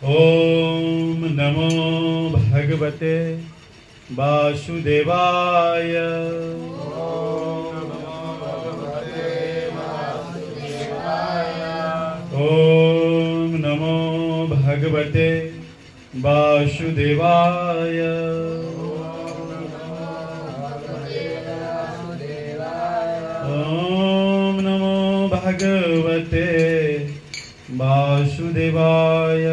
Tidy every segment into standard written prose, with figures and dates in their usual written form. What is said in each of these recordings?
ओम नमो भगवते वासुदेवाय। ओम नमो भगवते वासुदेवाय। ओम नमो भगवते वासुदेवाय।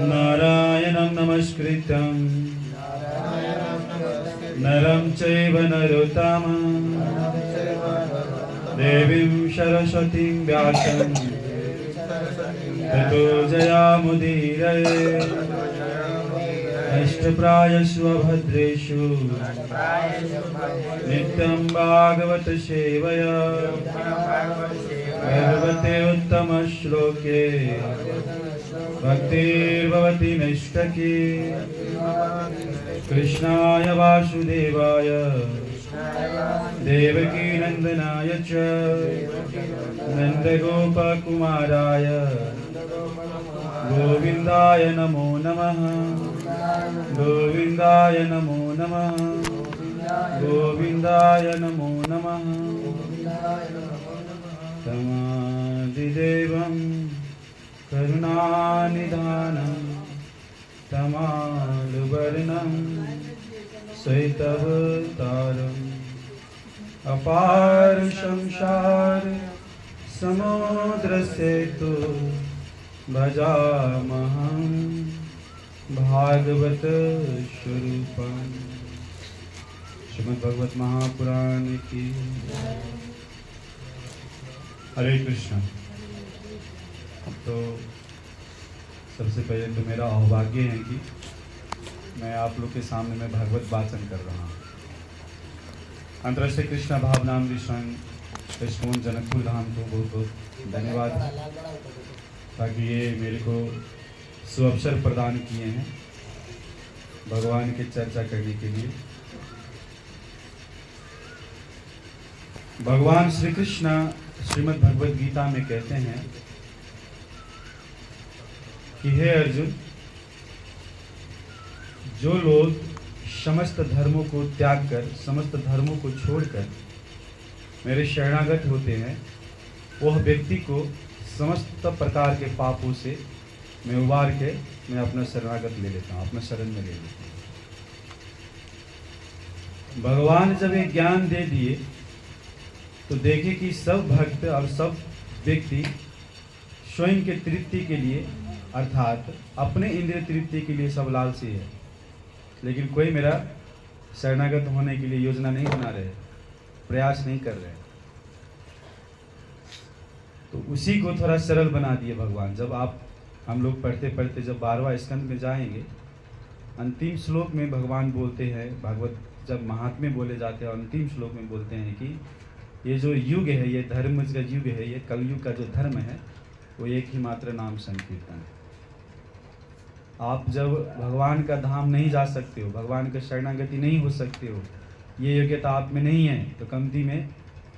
नारायणं नमस्कृतं नरं चैव नरोत्तमं देवीं सरस्वतीं व्यासं ततो जयामुदीरये। अष्टप्रायस्व भद्रेषु नित्यं भागवत सेवया भगवते उत्तमश्लोके भक्तिर्भवति नैष्ठकी। कृष्णाय वासुदेवाय देवकी नंदनाय च नन्दगोपकुमाराय गोविन्दाय नमो नमः। गोविन्दाय नमो नमः। गोविन्दाय नमो नमः। तमादिदेवं करुणानिधानं तमालुवर्णं श्वेतावतारम् अपार संसार समुद्रसेतु भजामहं भागवत स्वरूपम्। श्रीमद्भगवत महापुराण की। हरे कृष्ण। तो सबसे पहले तो मेरा सौभाग्य है कि मैं आप लोग के सामने में भागवत वाचन कर रहा हूँ। अंतर्राष्ट्रीय कृष्ण भावनामृत संघ कृष्ण जनकपुर धाम को बहुत बहुत धन्यवाद, ताकि ये मेरे को सुअवसर प्रदान किए हैं भगवान की चर्चा करने के लिए। भगवान श्री कृष्ण श्रीमद् भगवद गीता में कहते हैं कि हे अर्जुन, जो लोग समस्त धर्मों को त्याग कर, समस्त धर्मों को छोड़कर मेरे शरणागत होते हैं, वह व्यक्ति को समस्त प्रकार के पापों से मैं उबार के मैं अपना शरणागत ले लेता हूँ, अपना शरण में ले लेता हूँ। भगवान जब ये ज्ञान दे दिए तो देखे कि सब भक्त और सब व्यक्ति स्वयं के तृप्ति के लिए, अर्थात अपने इंद्रिय तृप्ति के लिए सब लालची है, लेकिन कोई मेरा शरणागत होने के लिए योजना नहीं बना रहे, प्रयास नहीं कर रहे। तो उसी को थोड़ा सरल बना दिए भगवान। जब हम लोग पढ़ते पढ़ते जब 12वां स्कंद में जाएंगे, अंतिम श्लोक में भगवान बोलते हैं, भागवत जब महात्म्य बोले जाते हैं, अंतिम श्लोक में बोलते हैं कि ये जो युग है, ये धर्म का युग है, ये कलयुग का जो धर्म है वो एक ही मात्र नाम संकीर्तन है। आप जब भगवान का धाम नहीं जा सकते हो, भगवान का शरणागति नहीं हो सकते हो, ये योग्यता आप में नहीं है, तो कमती में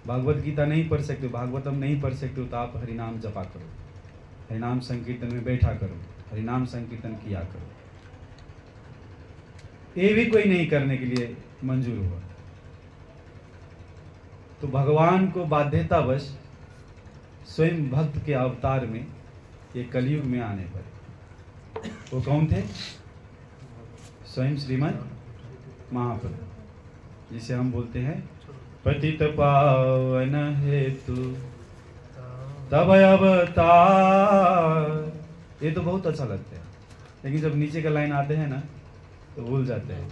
भागवत गीता नहीं पढ़ सकते हो, भागवतम नहीं पढ़ सकते हो, तो आप हरिनाम जपा करो, हरिनाम संकीर्तन में बैठा करो, हरिनाम संकीर्तन किया करो। ये भी कोई नहीं करने के लिए मंजूर हुआ, तो भगवान को बाध्यतावश स्वयं भक्त के अवतार में ये कलयुग में आने पर, वो कौन थे? स्वयं श्रीमद् महाप्रभु, जिसे हम बोलते हैं पतित पावन हेतु तब अवतार। ये तो बहुत अच्छा लगता है, लेकिन जब नीचे का लाइन आते हैं ना तो भूल जाते हैं।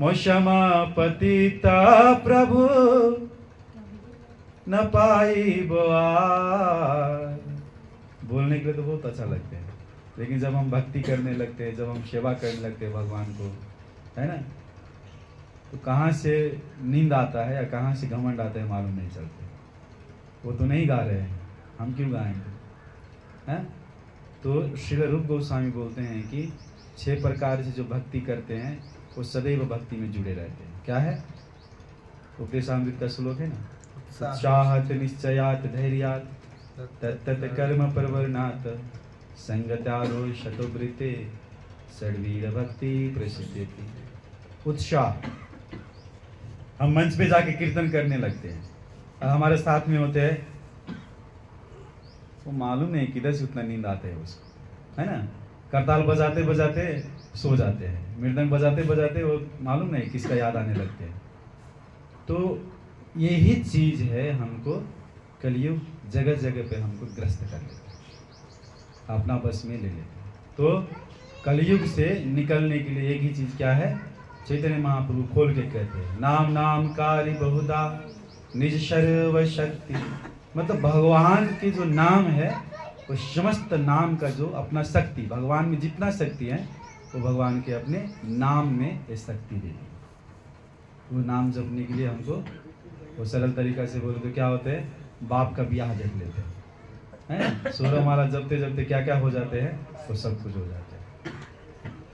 मोशमा पतिता प्रभु न पाई बोआर। बोलने के लिए तो बहुत अच्छा लगते हैं, लेकिन जब हम भक्ति करने लगते हैं, जब हम सेवा करने लगते हैं भगवान को, है ना, तो कहाँ से नींद आता है या कहाँ से घमंड आता है मालूम नहीं चलते। वो तो नहीं गा रहे हैं, हम क्यों गाएंगे, हैं? तो श्री रूप गोस्वामी बोलते हैं कि 6 प्रकार से जो भक्ति करते हैं वो सदैव भक्ति में जुड़े रहते हैं। क्या है? उपदेशामृत का श्लोक है ना, उत्साहत निश्चयात धैर्यात तत्तत् कर्म प्रवर्णात् संगत्यारो शतोवृते षड्वीर भक्ति प्रसिद्धि। उत्साह, हम मंच पे जाके कीर्तन करने लगते हैं और हमारे साथ में होते हैं, वो मालूम नहीं किधर से उतना नींद आता है उसको, है ना। करताल बजाते बजाते सो जाते हैं, मृदंग बजाते बजाते वो मालूम नहीं किसका याद आने लगते हैं। तो यही चीज है, हमको कलयुग जगह जगह पे हमको ग्रस्त कर लेते हैं, अपना बस में ले लेते हैं। तो कलयुग से निकलने के लिए एक ही चीज क्या है, चैतन्य महाप्रभु खोल के कहते हैं, नाम नाम कारी बहुधा निज सर्व शक्ति। मतलब भगवान के जो नाम है वो समस्त नाम का जो अपना शक्ति, भगवान में जितना शक्ति है वो भगवान के अपने नाम में ये शक्ति दे दी। वो नाम जपने के लिए हमको वो सरल तरीका से बोले तो क्या होते हैं, बाप का ब्याह देख लेते हैं, सोलह माला जपते जपते क्या क्या हो जाते हैं, वो सब कुछ हो जाते हैं।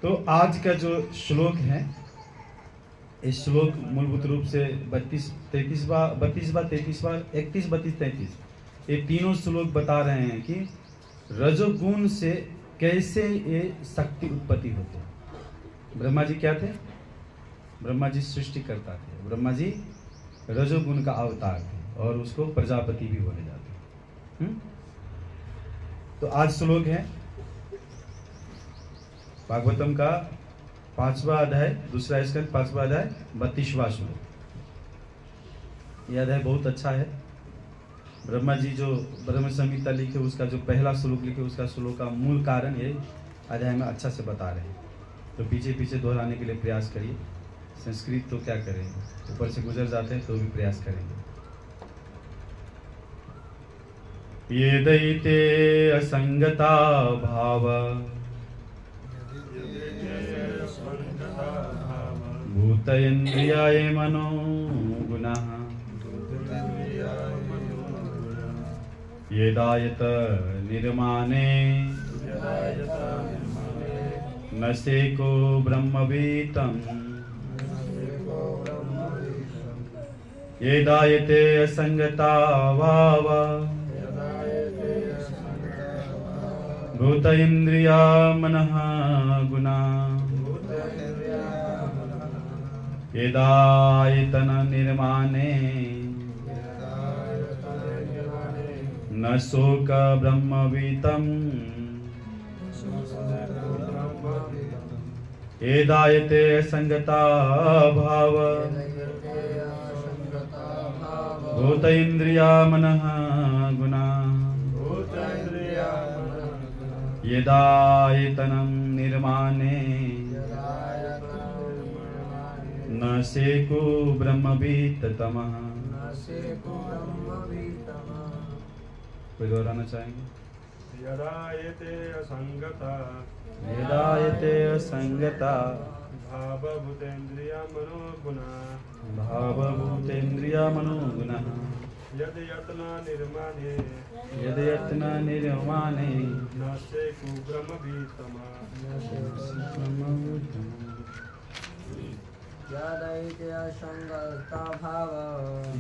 तो आज का जो श्लोक है, इस श्लोक मूलभूत रूप से 32, 31, 33 ये तीनों श्लोक बता रहे हैं कि रजोगुण से कैसे ये शक्ति उत्पत्ति होती है। ब्रह्मा जी क्या थे, ब्रह्मा जी सृष्टि करता थे, ब्रह्मा जी रजोगुण का अवतार थे और उसको प्रजापति भी बोले जाते हैं। तो आज श्लोक है भागवतम का 5वां अध्याय, दूसरा स्कंद 5वां अध्याय 32वां श्लोक। यह अध्याय बहुत अच्छा है। ब्रह्मा जी जो ब्रह्म संहिता लिखे उसका जो पहला श्लोक लिखे उसका श्लोक का मूल कारण ये अध्याय में अच्छा से बता रहे हैं। तो पीछे पीछे दोहराने के लिए प्रयास करिए। संस्कृत तो क्या करें, ऊपर से गुजर जाते हैं तो भी प्रयास करेंगे। ये दैते असंगता भाव भूत इंद्रियाय मनो गुणः येदायत निर्माणे नसेको ब्रह्मवीतम् येदायते असंगता भाव भूत इंद्रिया मनः गुणा येदायतन निर्माणे न शोक ब्रह्मवीतम् येदायते असंगता भाव भूत इंद्रिया मनः गुणा येदायतनं निर्माणे न सेको ब्रह्मवीततमः। कोई दोहराना चाहेंगे? यदायते असंगता यदायते असंगता भावभूतेन्द्रिया मनोगुणा भावभूतेन्द्रिया मनोगुणः यद यत्न निर्माणे नसेको ब्रह्मवीतमा। यदायते असंगता भाव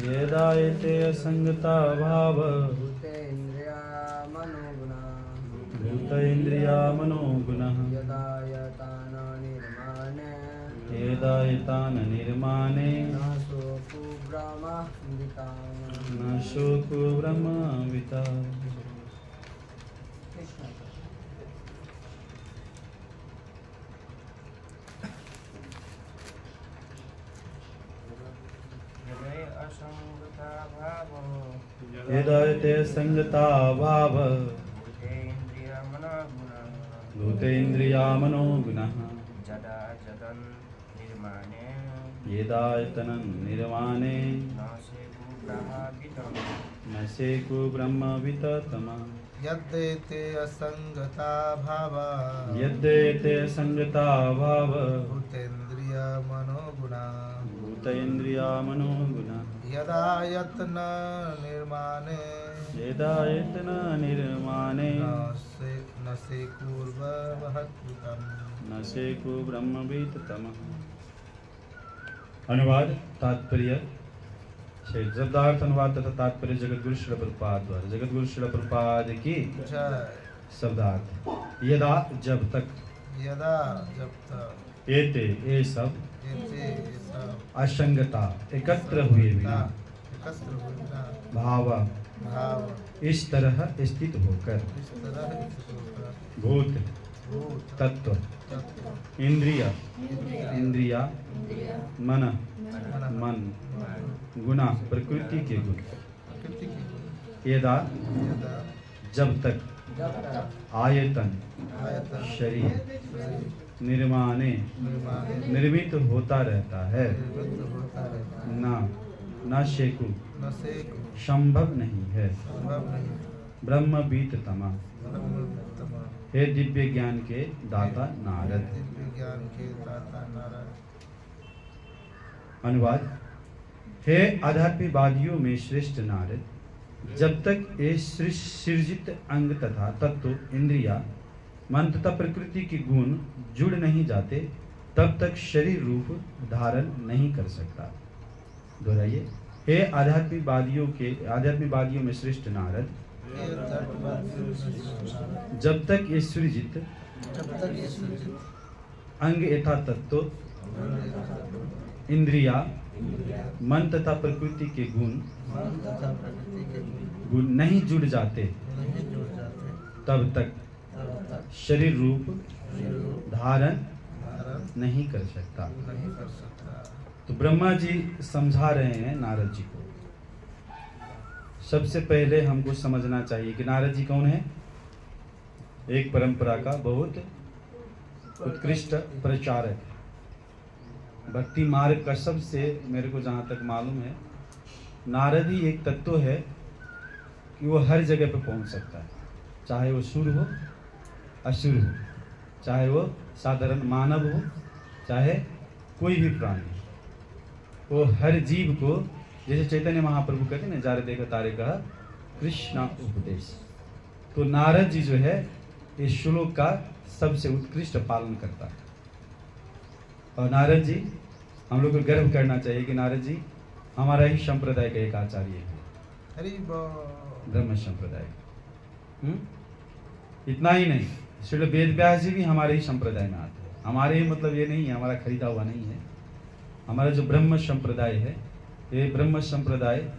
यदायते असंगता भाव भूतेन्द्रिया मनोगुणा भूत इंद्रिया मनोगुणः यदायतन निर्माणे येदायतान निर्माणे न शोको ब्रह्मवीतम् न शोको ब्रह्मवीतम्। येदायते असंगता भाव भूतेन्द्रिया मनोगुणः येदायतनं निर्माणे न सेको ब्रह्मवीततमः। यद्येते असंगता भाव यद्येते असंगता भाव भूतेन्द्रिय मनोगुणा भूत इंद्रिया मनोगुणः यदायतन निर्माणे येदायतन निर्माणे न सेकुर्वहत्वितम् न सेको ब्रह्मवीततमः। अनुवाद तात्पर्य। शब्दार्थ अनुवाद तथा तात्पर्य जगत गुरु श्रील प्रभुपाद द्वारा। जगत गुरु श्रील प्रभुपाद की जय। शब्दार्थ यदा जब तक, यदा जब तक, एते ये सब, एते ये सब, असंगता एकत्र हुए बिना, एकत्र हुए बिना, भाव भाव इस तरह स्थित होकर, इस तरह स्थित होकर, भूत भूत तत्व, तत्व, इंद्रिय इंद्रिया, मन मन, मन गुना प्रकृति के गुण, प्रकृति के गुण, यदा यदा जब तक, जब तक आयतन आयतन, शरीर शरीर, निर्माणे निर्माणे, निर्मित होता रहता है, निर्मित होता रहता है, न शेकु न सेकु, संभव नहीं है। संभव नहीं, ब्रह्मवीत तमा, ब्रह्मोत्तम, हे दिव्य ज्ञान के दाता नारद। दिव्य ज्ञान के दाता नारायण। अनुवाद। हे आध्यात्मिकवादियों में श्रेष्ठ नारद, जब तक ये सृजित अंग तथा तत्व, इंद्रिया, मन तथा प्रकृति के गुण जुड़ नहीं जाते, तब तक शरीर रूप धारण नहीं कर सकता। दोहराइए। हे आध्यात्मिकवादियों में श्रेष्ठ नारद, जब तक ये सृजित जब तक ये सृजित अंग यथा तत्व, इंद्रिया, मन तथा प्रकृति के गुण मन तथा प्रकृति के गुण नहीं जुड़ जाते, नहीं जुड़ जाते, तब तक तब तक शरीर रूप शरीर धारण धारण नहीं कर सकता। नहीं कर सकता। तो ब्रह्मा जी समझा रहे हैं नारद जी को। सबसे पहले हमको समझना चाहिए कि नारद जी कौन है। एक परंपरा का बहुत उत्कृष्ट प्रचारक, भक्ति मार्ग का सबसे, मेरे को जहाँ तक मालूम है, नारद ही एक तत्व है कि वो हर जगह पे पहुँच सकता है, चाहे वो सुर हो असुर हो, चाहे वो साधारण मानव हो, चाहे कोई भी प्राणी, वो हर जीव को, जैसे चैतन्य महाप्रभु कहते हैं ना, जारे देखा तारे कहा कृष्णा उपदेश। तो नारद जी जो है इस श्लोक का सबसे उत्कृष्ट पालन करता है। और नारद जी, हम लोग को गर्व करना चाहिए कि नारद जी हमारा ही संप्रदाय का एक आचार्य है, हरि बोल। ब्रह्म संप्रदाय। इतना ही नहीं, श्री वेद व्यास जी भी हमारे ही संप्रदाय में आते हैं। हमारे ही मतलब ये नहीं है हमारा खरीदा हुआ नहीं है। हमारा जो ब्रह्म संप्रदाय है, ये ब्रह्म संप्रदाय,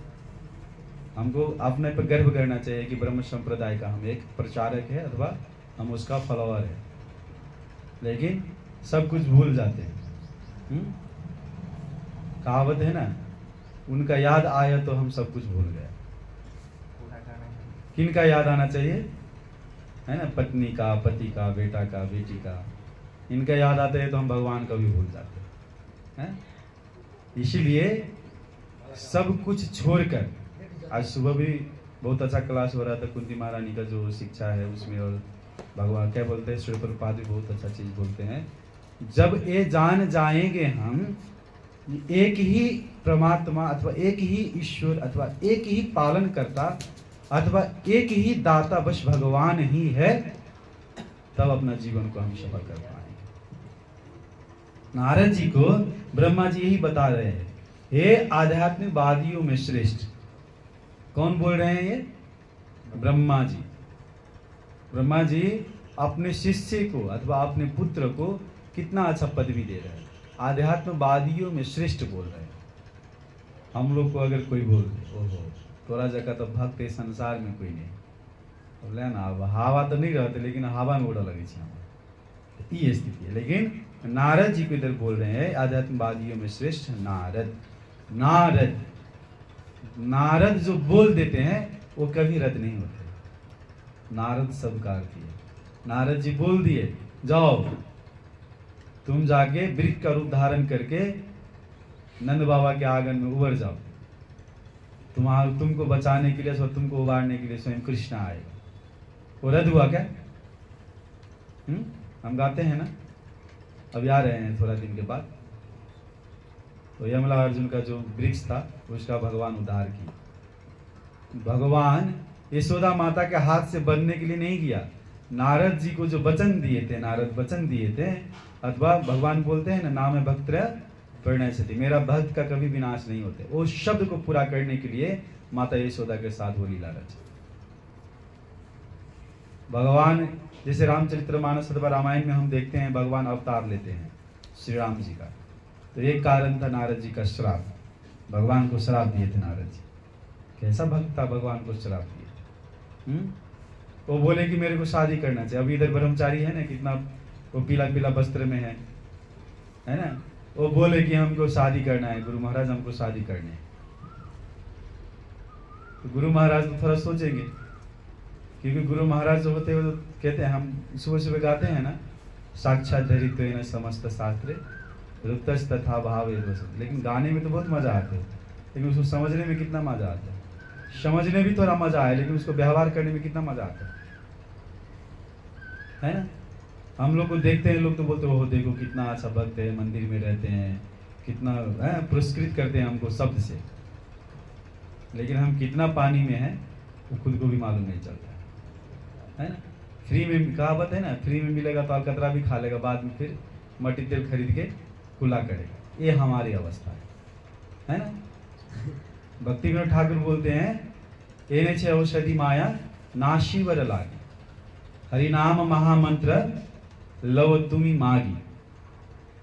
हमको अपने पर गर्व करना चाहिए कि ब्रह्म संप्रदाय का हम एक प्रचारक है अथवा हम उसका फॉलोअर है। लेकिन सब कुछ भूल जाते हैं। कहावत है ना, उनका याद आया तो हम सब कुछ भूल गए। किनका याद आना चाहिए, है ना, पत्नी का, पति का, बेटा का, बेटी का, इनका याद आता है तो हम भगवान का भी भूल जाते हैं। इसीलिए सब कुछ छोड़कर, आज सुबह भी बहुत अच्छा क्लास हो रहा था, कुंती महारानी का जो शिक्षा है उसमें, और भगवान क्या बोलते हैं, श्री प्रभुपाद भी बहुत अच्छा चीज बोलते हैं, जब ये जान जाएंगे हम एक ही परमात्मा अथवा एक ही ईश्वर अथवा एक ही पालन करता अथवा एक ही दाता बस भगवान ही है, तब अपना जीवन को हम सफल कर पाएंगे। नारद जी को ब्रह्मा जी यही बता रहे हैं, हे आध्यात्मिकवादियों में श्रेष्ठ। कौन बोल रहे हैं ये? ब्रह्मा जी। ब्रह्मा जी अपने शिष्य को अथवा अपने पुत्र को कितना अच्छा पदवी दे रहे हैं, आध्यात्मवादियों में श्रेष्ठ बोल रहे हैं। हम लोग को अगर कोई बोल दे, ओहो तोरा जगह तो भक्त है संसार में कोई नहीं, बोले ना, अब हवा तो नहीं रहते लेकिन हवा में उड़ा लगे छे, ये स्थिति है। लेकिन नारद जी को इधर बोल रहे हैं आध्यात्मवादियों में श्रेष्ठ नारद। नारद नारद जो बोल देते हैं वो कभी रद्द नहीं होते। नारद सबका अर्थ है। नारद जी बोल दिए, जाओ तुम जाके वृक्ष का रूप धारण करके नंद बाबा के आंगन में उबर जाओ, तुमको बचाने के लिए, तुमको उबारने के लिए स्वयं कृष्ण आएगा। वो रद्द हुआ क्या? हम गाते हैं ना, अभी आ रहे हैं थोड़ा दिन के बाद। तो यमला अर्जुन का जो वृक्ष था उसका भगवान उद्धार किया। भगवान यशोदा माता के हाथ से बनने के लिए नहीं किया, नारद जी को जो वचन दिए थे, नारद वचन दिए थे, अथवा भगवान बोलते हैं ना, नाम भक्त परिणयति, मेरा भक्त का कभी विनाश नहीं होते। उस शब्द को पूरा करने के लिए माता यशोदा के साथ वो लीला रची। भगवान जैसे रामचरितमानस अथवा रामायण में हम देखते हैं भगवान अवतार लेते हैं श्री राम जी का, तो एक कारण था नारद जी का श्राप। भगवान को श्राप दिए थे नारद जी। कैसा भक्त था, भगवान को श्राप दिए। वो बोले कि मेरे को शादी करना चाहिए। अभी इधर ब्रह्मचारी है ना, कितना वो पीला पीला वस्त्र में है ना, वो बोले कि हमको शादी करना है, गुरु महाराज हमको शादी करनी है। तो गुरु महाराज तो थोड़ा सोचेंगे, क्योंकि गुरु महाराज जो होते हैं वो कहते हैं, हम सुबह सुबह गाते हैं ना, साक्षात धरित्वेन समस्त शास्त्रे रुतस् तथा भाव, लेकिन गाने में तो बहुत मजा आता है, लेकिन उसको समझने में कितना मजा आता है। समझने भी थोड़ा मजा आया, लेकिन उसको व्यवहार करने में कितना मजा आता है ना। हम लोग को देखते हैं, लोग तो बोलते हो देखो कितना अच्छा भक्त है, मंदिर में रहते हैं, कितना पुरस्कृत करते हैं हमको शब्द से, लेकिन हम कितना पानी में हैं वो खुद को भी मालूम नहीं चलता है ना। फ्री में कहावत है ना, फ्री में मिलेगा तो अलकतरा भी खा लेगा, बाद में फिर मट्टी तेल खरीद के कुला करेगा। ये हमारी अवस्था है ना। भक्ति विनोद ठाकुर बोलते हैं, एने छे औषधि माया नाशीवर लागी, हरिनाम महामंत्र लव तुम्ही मागी।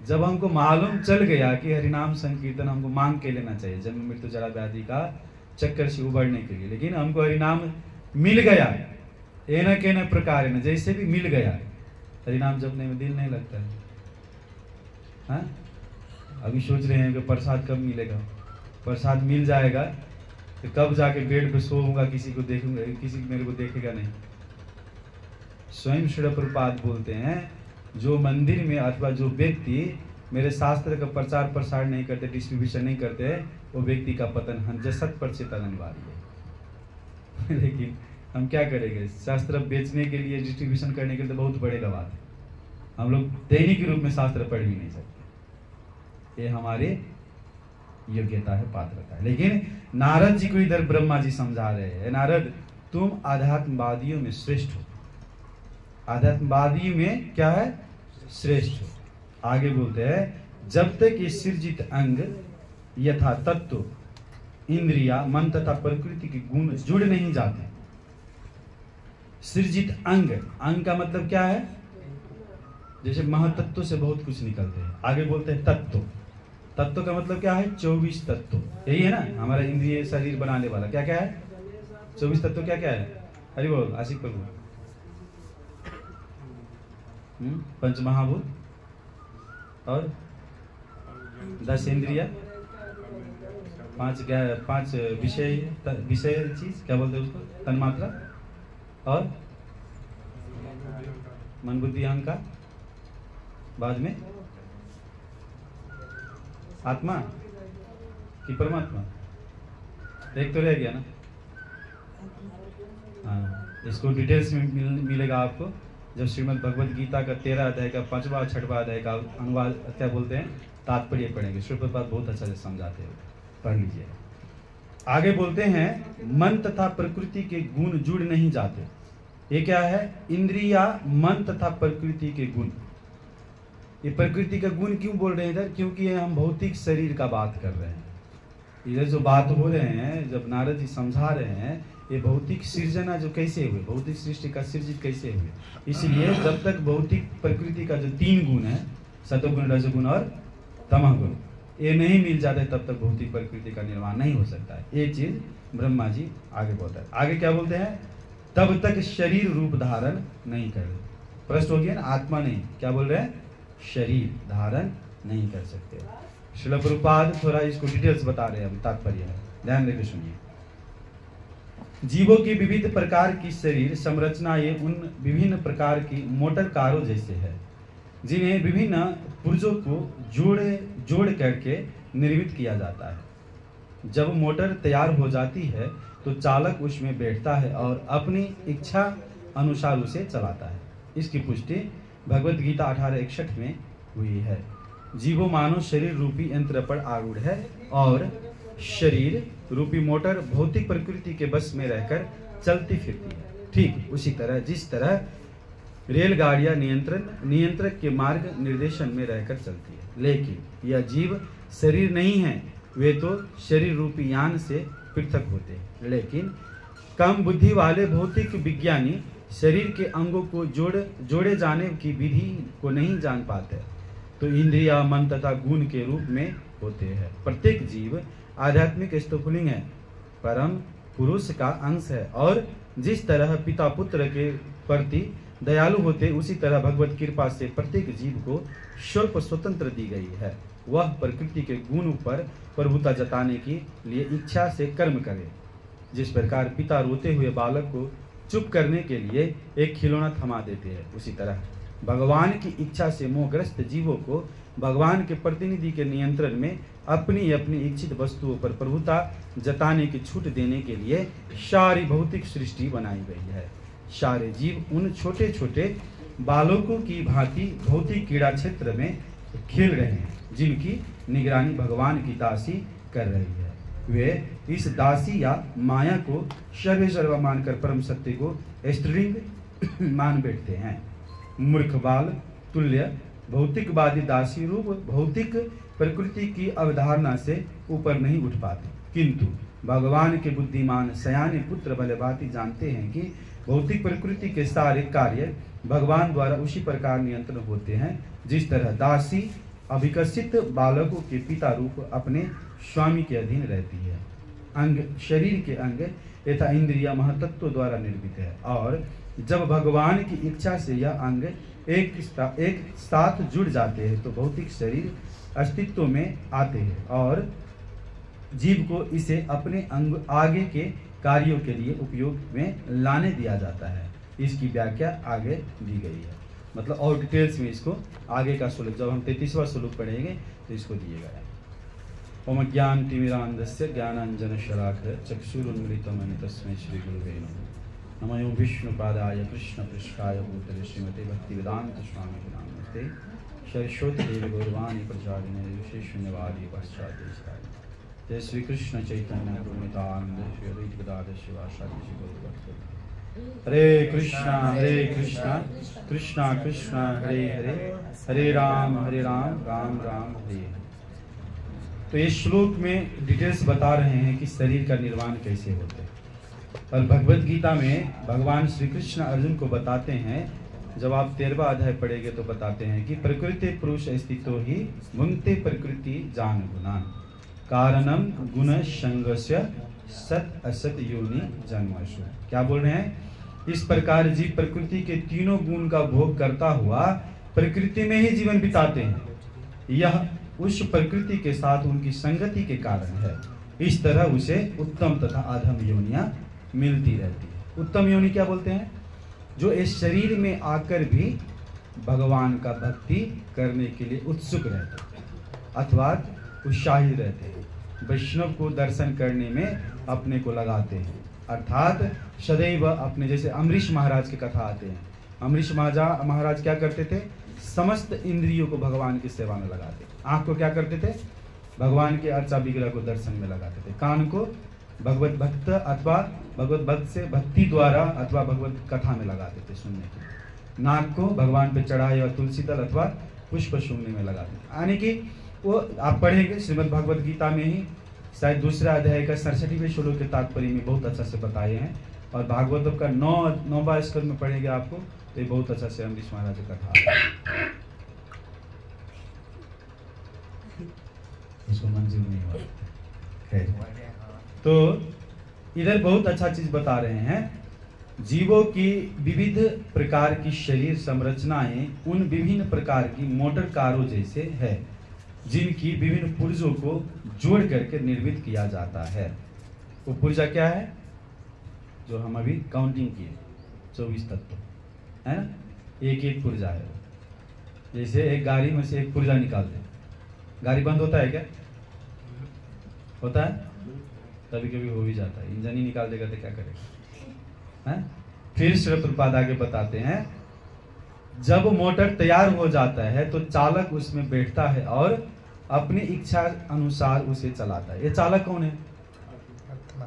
जब हमको मालूम चल गया कि हरिनाम संकीर्तन हमको मांग के लेना चाहिए जन्म मृत्यु जरा व्याधि का चक्कर से उबरने के लिए, लेकिन हमको हरिनाम मिल गया, एना के न प्रकार न जैसे भी मिल गया, हरिनाम जपने में दिल नहीं लगता है। हाँ? अभी सोच रहे हैं कि प्रसाद कब मिलेगा, प्रसाद मिल जाएगा तो कब जाके बेड पे सोऊंगा, किसी को देखूंगा, किसी मेरे को देखेगा नहीं। स्वयं श्री प्रभुपाद बोलते हैं, जो मंदिर में अथवा जो व्यक्ति मेरे शास्त्र का प्रचार प्रसार नहीं करते, डिस्ट्रीब्यूशन नहीं करते, वो व्यक्ति का पतन 100% अनिवार्य है। लेकिन हम क्या करेंगे, शास्त्र बेचने के लिए, डिस्ट्रीब्यूशन करने के लिए तो बहुत बड़ेगा बात है। हम लोग दैनिक रूप में शास्त्र पढ़ भी नहीं सकते, ये हमारे योग्यता है, पात्रता है। लेकिन नारद जी को इधर ब्रह्मा जी समझा रहे हैं, नारद तुम आध्यात्मवादियों में श्रेष्ठ हो, आध्यात्मवादी में क्या है, श्रेष्ठ हो। आगे बोलते हैं, जब तक ये सृजित अंग यथा तत्व इंद्रिया मन तथा प्रकृति के गुण जुड़ नहीं जाते। सृजित अंग, अंग का मतलब क्या है, जैसे महतत्व से बहुत कुछ निकलते हैं। आगे बोलते हैं तत्व, तत्व का मतलब क्या है, 24 तत्व, यही है ना हमारा इंद्रिय शरीर बनाने वाला। क्या क्या है 24 तत्व, क्या क्या है, हरि बोल आशिक प्रभु। पंच महाभूत और 10 इंद्रिया, 5 विषय चीज, क्या बोलते हैं उसको, तन्मात्रा, और मन बुद्धि अहंकार, बाद में आत्मा कि परमात्मा, एक तो रह गया ना। हाँ, इसको डिटेल्स में मिलेगा आपको जब श्रीमद् भगवद गीता का 13 अध्याय का 5वां और 6वां अध्याय का अनुवाद क्या बोलते हैं, तात्पर्य पढ़ेंगे। श्री प्रभुपाद बहुत अच्छा से समझाते हैं, पढ़ लीजिए। आगे बोलते हैं, मन तथा प्रकृति के गुण जुड़ नहीं जाते। ये क्या है, इंद्रिया मन तथा प्रकृति के गुण। ये प्रकृति का गुण क्यों बोल रहे हैं इधर, क्योंकि ये हम भौतिक शरीर का बात कर रहे हैं। इधर जो बात हो रहे हैं, जब नारद जी समझा रहे हैं, ये भौतिक सृजना जो कैसे हुए, भौतिक सृष्टि का सृजित कैसे हुए। इसलिए जब तक भौतिक प्रकृति का जो 3 गुण है, सतोगुण रजोगुण और तमोगुण, ये नहीं मिल जाते तब तक भौतिक प्रकृति का निर्माण नहीं हो सकता है। ये चीज ब्रह्मा जी आगे बोलता है। आगे क्या बोलते हैं, तब तक शरीर रूप धारण नहीं कर। प्रश्न हो गया ना, आत्मा नहीं, क्या बोल रहे हैं, शरीर धारण नहीं कर सकते। श्रील प्रभुपाद थोड़ा इसको डिटेल्स बता रहे हैं, अभी तात्पर्य है, ध्यान देकर सुनिए। जीवों की विविध प्रकार की शरीर संरचना ये उन विभिन्न प्रकार की मोटर कारों जैसे है, जिन्हें विभिन्न पुर्जों को जोड़ करके निर्मित किया जाता है। जब मोटर तैयार हो जाती है तो चालक उसमें बैठता है और अपनी इच्छा अनुसार उसे चलाता है। इसकी पुष्टि भगवद गीता 18:61 में हुई है। जीवो मानव शरीर रूपी यंत्र पर आरूढ़ है और शरीर रूपी मोटर भौतिक प्रकृति के बस में रहकर चलती फिरती है। ठीक उसी तरह जिस तरह रेलगाड़ियां नियंत्रक के मार्ग निर्देशन में रहकर चलती है, लेकिन यह जीव शरीर नहीं है, वे तो शरीर रूपी यान से पृथक होते हैं। लेकिन कम बुद्धि वाले भौतिक विज्ञानी शरीर के अंगों को जोड़े जाने की विधि को नहीं जान पाते, तो इंद्रिया, मन तथा गुण के रूप में होते हैं। प्रत्येक जीव आध्यात्मिक स्थूलिंग है, परम पुरुष का अंश है, और जिस तरह पिता पुत्र के प्रति दयालु होते, उसी तरह भगवत कृपा से प्रत्येक जीव को स्वल्प स्वतंत्र दी गई है। वह प्रकृति के गुण पर प्रभुता जताने के लिए इच्छा से कर्म करे। जिस प्रकार पिता रोते हुए बालक को चुप करने के लिए एक खिलौना थमा देते हैं, उसी तरह भगवान की इच्छा से मोहग्रस्त जीवों को भगवान के प्रतिनिधि के नियंत्रण में अपनी अपनी इच्छित वस्तुओं पर प्रभुता जताने की छूट देने के लिए सारी भौतिक सृष्टि बनाई गई है। सारे जीव उन छोटे छोटे बालकों की भांति भौतिक क्रीड़ा क्षेत्र में खेल रहे हैं, जिनकी निगरानी भगवान की दासी कर रही है। वे इस दासी या माया को सर्व मानकर परम सत्य को स्त्रीलिंग मान बैठते हैं। मूर्ख बाल तुल्य भौतिकवादी दासी रूप भौतिक प्रकृति की अवधारणा से ऊपर नहीं उठ पाते, किंतु भगवान के बुद्धिमान सयाने पुत्र भलीभांति जानते हैं कि भौतिक प्रकृति के सारे कार्य भगवान द्वारा उसी प्रकार नियंत्रण होते हैं, जिस तरह दासी अविकसित बालकों के पिता रूप अपने स्वामी के अधीन रहती है। अंग शरीर के अंग तथा इंद्रिया महतत्व द्वारा निर्मित है, और जब भगवान की इच्छा से यह अंग एक साथ जुड़ जाते हैं तो भौतिक शरीर अस्तित्व में आते हैं, और जीव को इसे अपने अंग आगे के कार्यों के लिए उपयोग में लाने दिया जाता है। इसकी व्याख्या आगे दी गई है, मतलब और डिटेल्स में इसको आगे का श्लोक, जब हम 33वां श्लोक पढ़ेंगे तो इसको दिएगा। ओम ज्ञान तिमिरांधस्य ज्ञानांजन शलाकया चक्षुरुन्मीलितं तस्मै श्री गुरुवे नमः। नमो विष्णुपादाय कृष्ण पृष्ठाय भूतले श्रीमते भक्तिवेदांत स्वामी नमस्ते। सरस्वती देवी गौरवाणी प्रचारिणे विशेषण्यवादी पाश्चात्य। जय श्री कृष्ण चैतन्य प्रभु नित्यानंद श्री अद्वैत गदाधर शिवासादि श्री गौरभक्त। हरे कृष्णा कृष्णा कृष्णा हरे हरे, हरे राम राम राम हरे हरे। तो इस श्लोक में डिटेल्स बता रहे हैं कि शरीर का निर्माण कैसे होता है, और भगवत गीता में भगवान श्री कृष्ण अर्जुन को बताते हैं, जब आप 13वां अध्याय पढ़ेंगे तो बताते हैं कि प्रकृति पुरुष स्थितो ही भुंक्ते प्रकृति जान गुणान कारणम गुण संगस्य सत असत योनि जन्मशु। क्या बोल रहे हैं? इस प्रकार जीव प्रकृति के तीनों गुण का भोग करता हुआ प्रकृति में ही जीवन बिताते हैं। यह उस प्रकृति के साथ उनकी संगति के कारण है। इस तरह उसे उत्तम तथा अधम योनियां मिलती रहती है। उत्तम योनि क्या बोलते हैं? जो इस शरीर में आकर भी भगवान का भक्ति करने के लिए उत्सुक रहते हैं अथवा उत्साहित रहते हैं, वैष्णव को दर्शन करने में अपने को लगाते हैं, अर्थात सदैव अपने, जैसे अमरीश महाराज की कथा आते हैं। अमरीश महाराज क्या करते थे? समस्त इंद्रियों को भगवान की सेवा में लगाते। आंख को क्या करते थे? भगवान के अर्चा विग्रह को दर्शन में लगाते थे। कान को भगवत भक्त अथवा भगवत भक्त से भक्ति द्वारा अथवा भगवत कथा में लगाते थे सुनने के। नाक को भगवान पे चढ़ाए और तुलसी दल अथवा पुष्प सुनने में लगाते थे। यानी कि वो आप पढ़ेंगे श्रीमद् भगवत गीता में ही शायद दूसरा अध्याय का 67वें श्लोक के तात्पर्य में बहुत अच्छा से बताए हैं, और भागवत का 9वां स्कंद में पढ़ेंगे आपको तो ये बहुत अच्छा से अमरीश महाराज की कथा उसको मंजूर नहीं हुआ। खैर, तो इधर बहुत अच्छा चीज बता रहे हैं। जीवों की विविध प्रकार की शरीर संरचनाएं उन विभिन्न प्रकार की मोटर कारों जैसे है, जिनकी विभिन्न पुर्जों को जोड़ करके निर्मित किया जाता है। वो पुर्जा क्या है? जो हम अभी काउंटिंग किए 24 तत्व है ना, एक एक पुर्जा है। जैसे एक गाड़ी में से एक पुर्जा निकाल दे, गाड़ी बंद होता है क्या? होता है? कभी कभी हो भी जाता है। इंजन ही निकाल देगा तो क्या करेगा? है? फिर श्री प्रभुपाद आगे बताते हैं, जब मोटर तैयार हो जाता है तो चालक उसमें बैठता है और अपनी इच्छा अनुसार उसे चलाता है। ये चालक कौन है? आत्मा।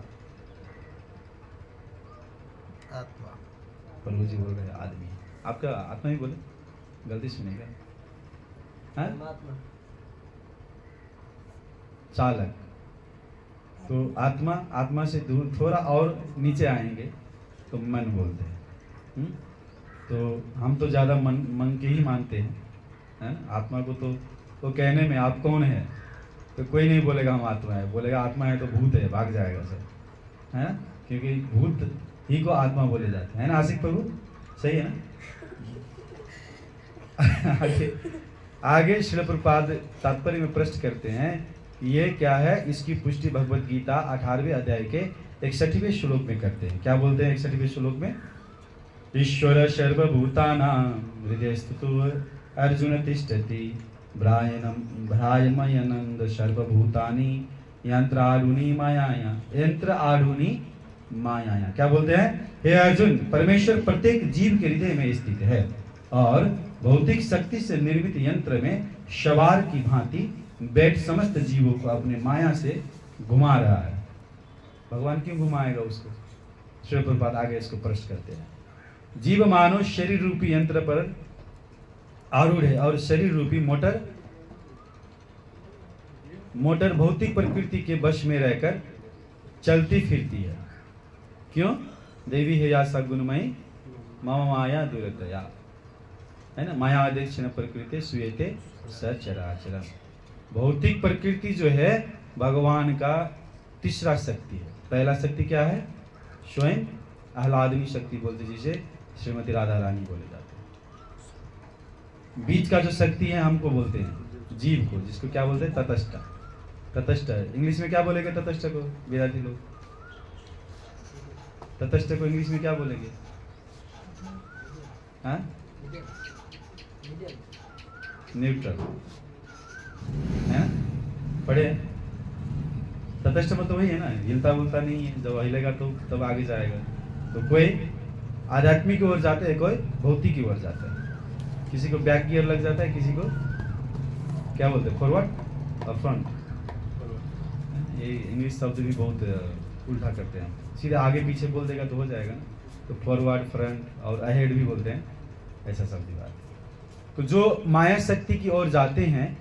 आत्मा। प्रभु जी बोल रहे हैं आदमी। आपका आत्मा ही बोले, गलती सुनेगा। चालक। तो आत्मा, आत्मा से दूर थोड़ा और नीचे आएंगे तो मन बोलते हैं। तो हम तो ज़्यादा मन के ही मानते हैं, है ना? आत्मा को तो कहने में आप कौन है तो कोई नहीं बोलेगा हम आत्मा है, बोलेगा आत्मा है तो भूत है, भाग जाएगा सब, है ना? क्योंकि भूत ही को आत्मा बोले जाते हैं ना आशिक प्रभु, सही है ना? आगे श्रील प्रभुपाद तात्पर्य में प्रश्न करते हैं ये क्या है। इसकी पुष्टि भगवत गीता 18वें अध्याय के 61वें श्लोक में करते हैं। क्या बोलते हैं 61वें श्लोक में? ईश्वर सर्वभूतानां हृदय स्थितो अर्जुन तिष्ठति भ्रामयनंद सर्वभूतानि यंत्रारूढ़ि मायाया। क्या बोलते हैं? हे अर्जुन, परमेश्वर प्रत्येक जीव के हृदय में स्थित है और भौतिक शक्ति से निर्मित यंत्र में सवार की भांति बैठ समस्त जीवों को अपने माया से घुमा रहा है। भगवान क्यों घुमाएगा उसको? श्री प्रभुपाद आगे इसको प्रश्न करते हैं। जीव मानव शरीर रूपी यंत्र पर आरूढ़ है और शरीर रूपी मोटर भौतिक प्रकृति के वश में रहकर चलती फिरती है। क्यों? देवी है या सगुणमयी मम माया दुरतया, है ना? माया आदेक्षण प्रकृति सुयते सचराचरम। भौतिक प्रकृति जो है भगवान का तीसरा शक्ति है। पहला शक्ति क्या है? स्वयं आह्लादनी शक्ति बोलते, जिसे श्रीमती राधा रानी बोले जाते हैं। बीच का जो शक्ति है हमको बोलते हैं जीव को, जिसको क्या बोलते हैं? तटस्थ। तटस्थ इंग्लिश में क्या बोलेंगे तटस्थ को विद्यार्थी लोग? तटस्थ को इंग्लिश में क्या बोलेंगे? हाँ, न्यूट्रल, है ना? पढ़े? तटस्थ मतलब वही है ना, हिलता बुलता नहीं है, जब हिलेगा तो तब आगे जाएगा। तो कोई आध्यात्मिक की ओर जाता है, कोई भौतिक की ओर जाता है। किसी को बैक गियर लग जाता है, किसी को क्या बोलते हैं? फॉरवर्ड और फ्रंट। ये इंग्लिश शब्द भी बहुत उल्टा करते हैं। सीधे आगे पीछे बोल देगा तो हो जाएगा ना, तो फॉरवर्ड, फ्रंट और अहेड भी बोलते हैं, ऐसा शब्द बात। तो जो माया शक्ति की ओर जाते हैं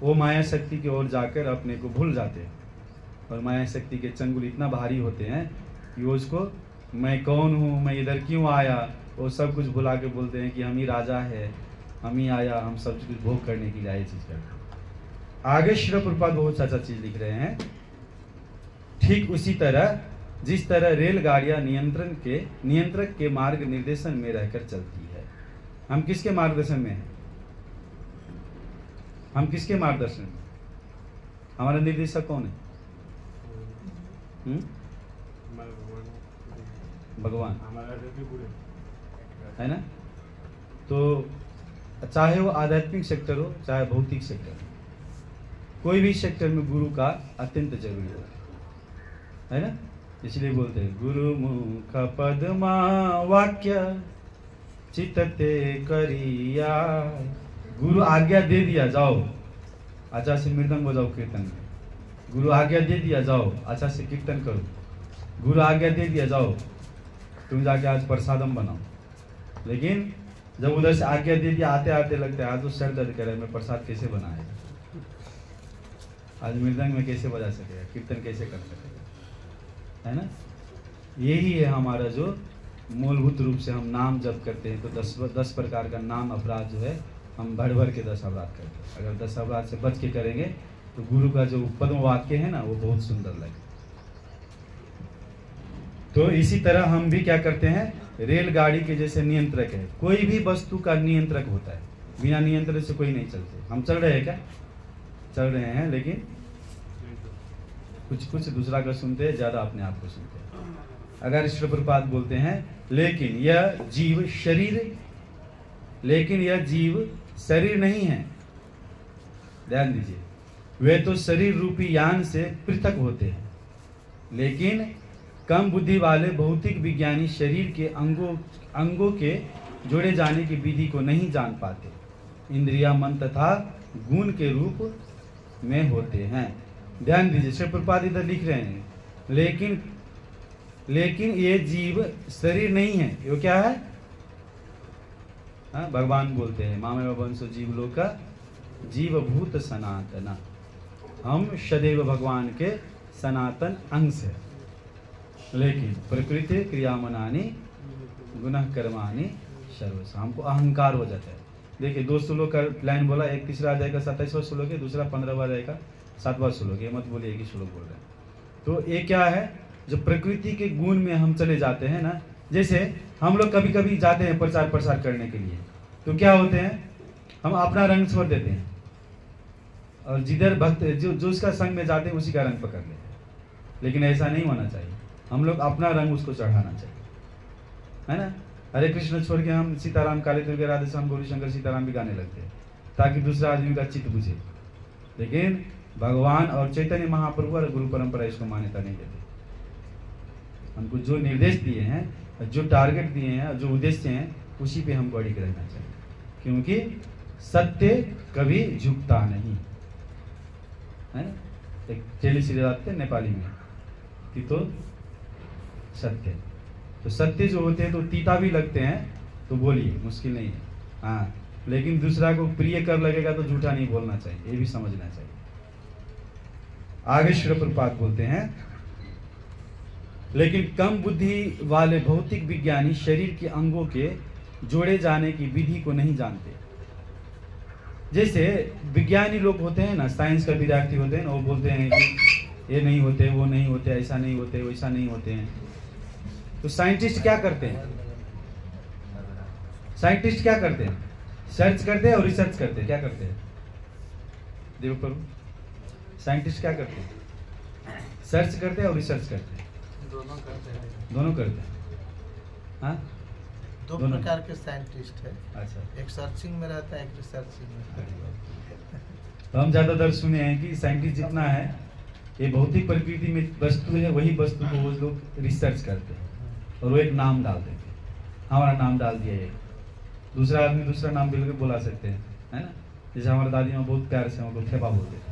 वो माया शक्ति की ओर जाकर अपने को भूल जाते हैं और माया शक्ति के चंगुल इतना भारी होते हैं कि वो उसको मैं कौन हूँ, मैं इधर क्यों आया, वो सब कुछ भुला के बोलते हैं कि हम ही राजा है, हम ही आया, हम सब कुछ भोग करने के लिए ये चीज करते हैं। आगे श्री प्रभुपाद बहुत अच्छा चीज लिख रहे हैं। ठीक उसी तरह जिस तरह रेलगाड़ियां नियंत्रक के मार्ग निर्देशन में रहकर चलती है। हम किसके मार्गदर्शन में हैं? हम किसके मार्गदर्शन में? हमारा निर्देशक कौन है? भगवान, है ना? तो चाहे वो आध्यात्मिक सेक्टर हो चाहे भौतिक सेक्टर हो, कोई भी सेक्टर में गुरु का अत्यंत जरूरी है ना? इसलिए बोलते हैं गुरु मुख पद्मा वाक्य चित्तते करिया। गुरु आज्ञा दे दिया जाओ अच्छा से मृदंग बजाओ कीर्तन में। गुरु आज्ञा दे दिया जाओ अच्छा से कीर्तन करो। गुरु आज्ञा दे दिया जाओ तुम जाके आज प्रसादम बनाओ। लेकिन जब उधर से आज्ञा दे दिया आते आते लगता है आज तो सर दर्द करे, मैं प्रसाद कैसे बनाएगा, आज मृदंग में कैसे बजा सकेगा, कीर्तन कैसे कर सकेगा, है ना? यही है हमारा जो मूलभूत रूप से हम नाम जप करते हैं। तो 10 प्रकार का नाम अपराध जो है हम भर भर के 10 अपराध करते हैं। अगर 10 अपराध से बच के करेंगे तो गुरु का जो पद्म वाक्य है ना वो बहुत सुंदर लगे। तो इसी तरह हम भी क्या करते हैं, रेलगाड़ी के जैसे नियंत्रक है। कोई भी वस्तु का नियंत्रक होता है, बिना नियंत्रण से कोई नहीं चलते। हम चल रहे हैं क्या? चल रहे हैं, लेकिन कुछ दूसरा का सुनते हैं, ज्यादा अपने आप को सुनते हैं। अगर श्री प्रभुपाद बोलते हैं लेकिन यह जीव शरीर नहीं है। ध्यान दीजिए, वे तो शरीर रूपी यान से पृथक होते हैं, लेकिन कम बुद्धि वाले भौतिक विज्ञानी शरीर के अंगों के जोड़े जाने की विधि को नहीं जान पाते। इंद्रिया, मन तथा गुण के रूप में होते हैं। ध्यान दीजिए, श्री प्रभुपाद इधर लिख रहे हैं लेकिन ये जीव शरीर नहीं है। ये क्या है? हाँ, भगवान बोलते हैं मामे वंशो जीव लोका जीव भूत सनातना। हम सदैव भगवान के सनातन अंश है। लेकिन प्रकृति क्रियामनानी गुनाह कर्मानी सर्वस्व, हमको अहंकार हो जाता है। देखिए 2 श्लोक का लाइन बोला, एक तीसरा अध्याय का 27वां श्लोक है, दूसरा 15वां अध्याय का 7वां श्लोक है। मत बोलिए एक ही श्लोक बोल रहे हैं। तो ये क्या है, जो प्रकृति के गुण में हम चले जाते हैं ना, जैसे हम लोग कभी कभी जाते हैं प्रचार प्रसार करने के लिए, तो क्या होते हैं, हम अपना रंग छोड़ देते हैं और जिधर भक्त जो उसका संग में जाते हैं उसी का रंग पकड़ लेते हैं। लेकिन ऐसा नहीं होना चाहिए, हम लोग अपना रंग उसको चढ़ाना चाहिए, है ना। हरे कृष्ण छोड़ के हम सीताराम काली दुर्गा राधे श्याम गौरी शंकर सीताराम भी गाने लगते हैं ताकि दूसरा आदमी का चित्त बुझे। लेकिन भगवान और चैतन्य महाप्रभु और गुरु परंपरा इसको मान्यता नहीं देते। हमको जो निर्देश दिए हैं, जो टारगेट दिए हैं, जो उद्देश्य हैं, उसी पे हमको अड़िग रहना चाहिए, क्योंकि सत्य कभी झुकता नहीं, है ना। एक टेली सीरियल आते हैं नेपाली में कि तो सत्य, तो सत्य जो होते हैं तो तीता भी लगते हैं, तो बोलिए मुश्किल नहीं है, हाँ। लेकिन दूसरा को प्रिय कब लगेगा तो झूठा नहीं बोलना चाहिए, ये भी समझना चाहिए। आगे श्री प्रभुपाद बोलते हैं, लेकिन कम बुद्धि वाले भौतिक विज्ञानी शरीर के अंगों के जोड़े जाने की विधि को नहीं जानते। जैसे विज्ञानी लोग होते हैं ना, साइंस का विद्यार्थी होते हैं ना, वो बोलते हैं कि ये नहीं होते, वो नहीं होते, ऐसा नहीं होते, वैसा नहीं होते हैं। तो साइंटिस्ट क्या करते हैं, साइंटिस्ट क्या करते हैं, सर्च करते हैं और रिसर्च करते हैं। क्या करते हैं देव प्रभु, साइंटिस्ट क्या करते हैं, सर्च करते हैं और रिसर्च करते हैं, दोनों करते हैं, हाँ। दो दोनों प्रकार के साइंटिस्ट है, अच्छा, एक सर्चिंग में रहता है, एक रिसर्चिंग में रहता है। तो हम ज्यादातर सुने हैं कि साइंटिस्ट जितना है, ये भौतिक प्रकृति में वस्तु है, वही वस्तु को वो लोग रिसर्च करते हैं और वो एक नाम डाल देते हैं, हमारा नाम डाल दिया एक, दूसरा आदमी दूसरा नाम बिल्कुल बोला सकते हैं, है ना। जैसे हमारे दादी माँ बहुत प्यार से हमको थेपा बोलते थे,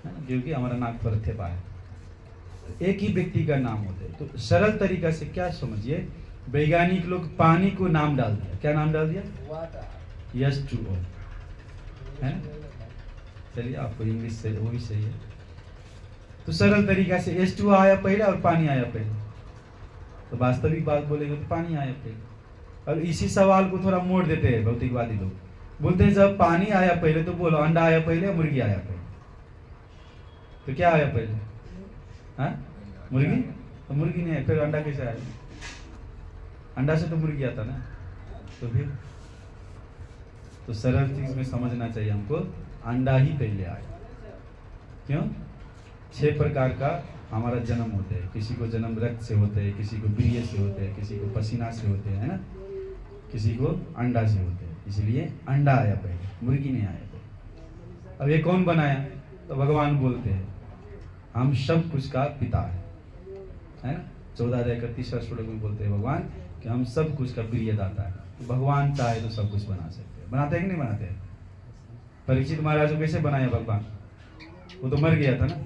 है ना, क्योंकि हमारा नाक पर थेपा है। तो एक ही व्यक्ति का नाम होता है। तो सरल तरीका से क्या समझिए, वैज्ञानिक लोग पानी को नाम डाल दिया, क्या नाम डाल दिया, H2O, है ना। चलिए आपको इंग्लिश से वो भी सही है। तो सरल तरीका से H2O आया पहले और पानी आया पहले, तो वास्तविक बात बोलेंगे तो पानी आया पहले। और इसी सवाल को थोड़ा मोड़ देते हैं भौतिकवादी लोग, बोलते हैं जब पानी आया पहले तो बोलो अंडा आया पहले, मुर्गी आया पहले। तो क्या आया पहले, हाँ, मुर्गी। तो मुर्गी नहीं है, फिर अंडा कैसे आया, अंडा से तो मुर्गी आता ना। तो फिर तो सरल चीज में समझना चाहिए हमको, अंडा ही पहले आया। क्यों, 6 प्रकार का हमारा जन्म होते हैं, किसी को जन्म रक्त से होते हैं, किसी को वीर्य से होते हैं, किसी को पसीना से होते हैं, है ना, किसी को अंडा से होते हैं। इसलिए अंडा आया पहले, मुर्गी नहीं आया पहले। अब ये कौन बनाया, तो भगवान बोलते हैं हम सब कुछ का पिता है ना। 14 अध्याय का 3रा श्लोक में बोलते हैं भगवान कि हम सब कुछ का प्रियदाता है। तो भगवान चाहे तो सब कुछ बना सकते हैं, बनाते हैं कि नहीं बनाते हैं। परीक्षित महाराज को कैसे बनाया भगवान, वो तो मर गया था ना,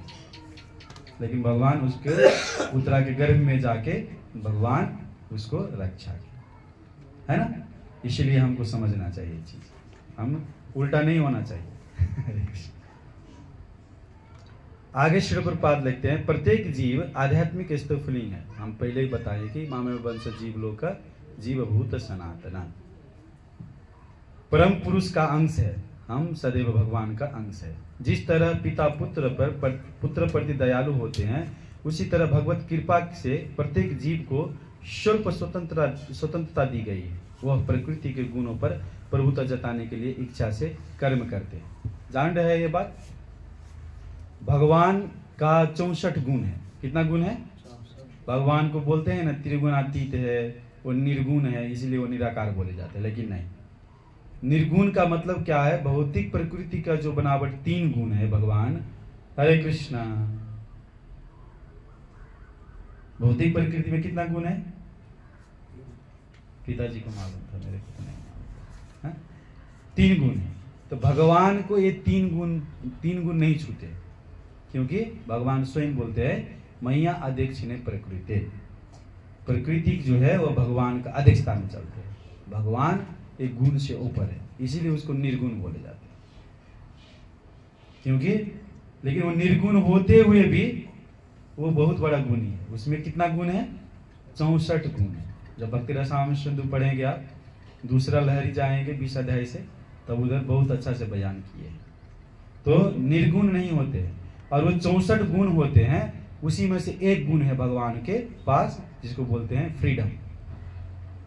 लेकिन भगवान उसके पुत्रा के गर्भ में जाके भगवान उसको रक्षा किया, है ना। इसलिए हमको समझना चाहिए ये चीज, हम उल्टा नहीं होना चाहिए। आगे श्री प्रभुपाद लिखते हैं, प्रत्येक जीव आध्यात्मिक स्तुफलिंग है। हम पहले ही बताए कि मामे वंश जीव लोक का जीवभूत सनातना, परम पुरुष का अंश है, हम सदैव भगवान का अंश है। जिस तरह पिता पुत्र प्रति दयालु होते हैं, उसी तरह भगवत कृपा से प्रत्येक जीव को स्वल्प स्वतंत्रता दी गई है। वह प्रकृति के गुणों पर प्रभुता जताने के लिए इच्छा से कर्म करते हैं। जान रहे हैं ये बात, भगवान का 64 गुण है। कितना गुण है, भगवान को बोलते हैं ना त्रिगुणातीत है, वो निर्गुण है, इसलिए वो निराकार बोले जाते हैं। लेकिन नहीं, निर्गुण का मतलब क्या है, भौतिक प्रकृति का जो बनावट 3 गुण है भगवान। हरे कृष्णा, भौतिक प्रकृति में कितना गुण है, पिताजी को मालूम था, मेरे को नहीं मालूम था। 3 गुण है। तो भगवान को ये 3 गुण नहीं छूते, क्योंकि भगवान स्वयं बोलते हैं मैया अध्यक्ष ने प्रकृति, प्रकृति जो है वह भगवान का अध्यक्षता में चलते हैं। भगवान एक गुण से ऊपर है, इसीलिए उसको निर्गुण बोले जाते हैं। क्योंकि लेकिन वो निर्गुण होते हुए भी वो बहुत बड़ा गुणी है। उसमें कितना गुण है? 64 गुण है। जब भक्ति रसायन सिंधु पढ़ेंगे आप, दूसरा लहरी जाएंगे 20 अध्याय से, तब उधर बहुत अच्छा से बयान किए हैं। तो निर्गुण नहीं होते हैं, और वो 64 गुण होते हैं। उसी में से एक गुण है भगवान के पास, जिसको बोलते हैं फ्रीडम।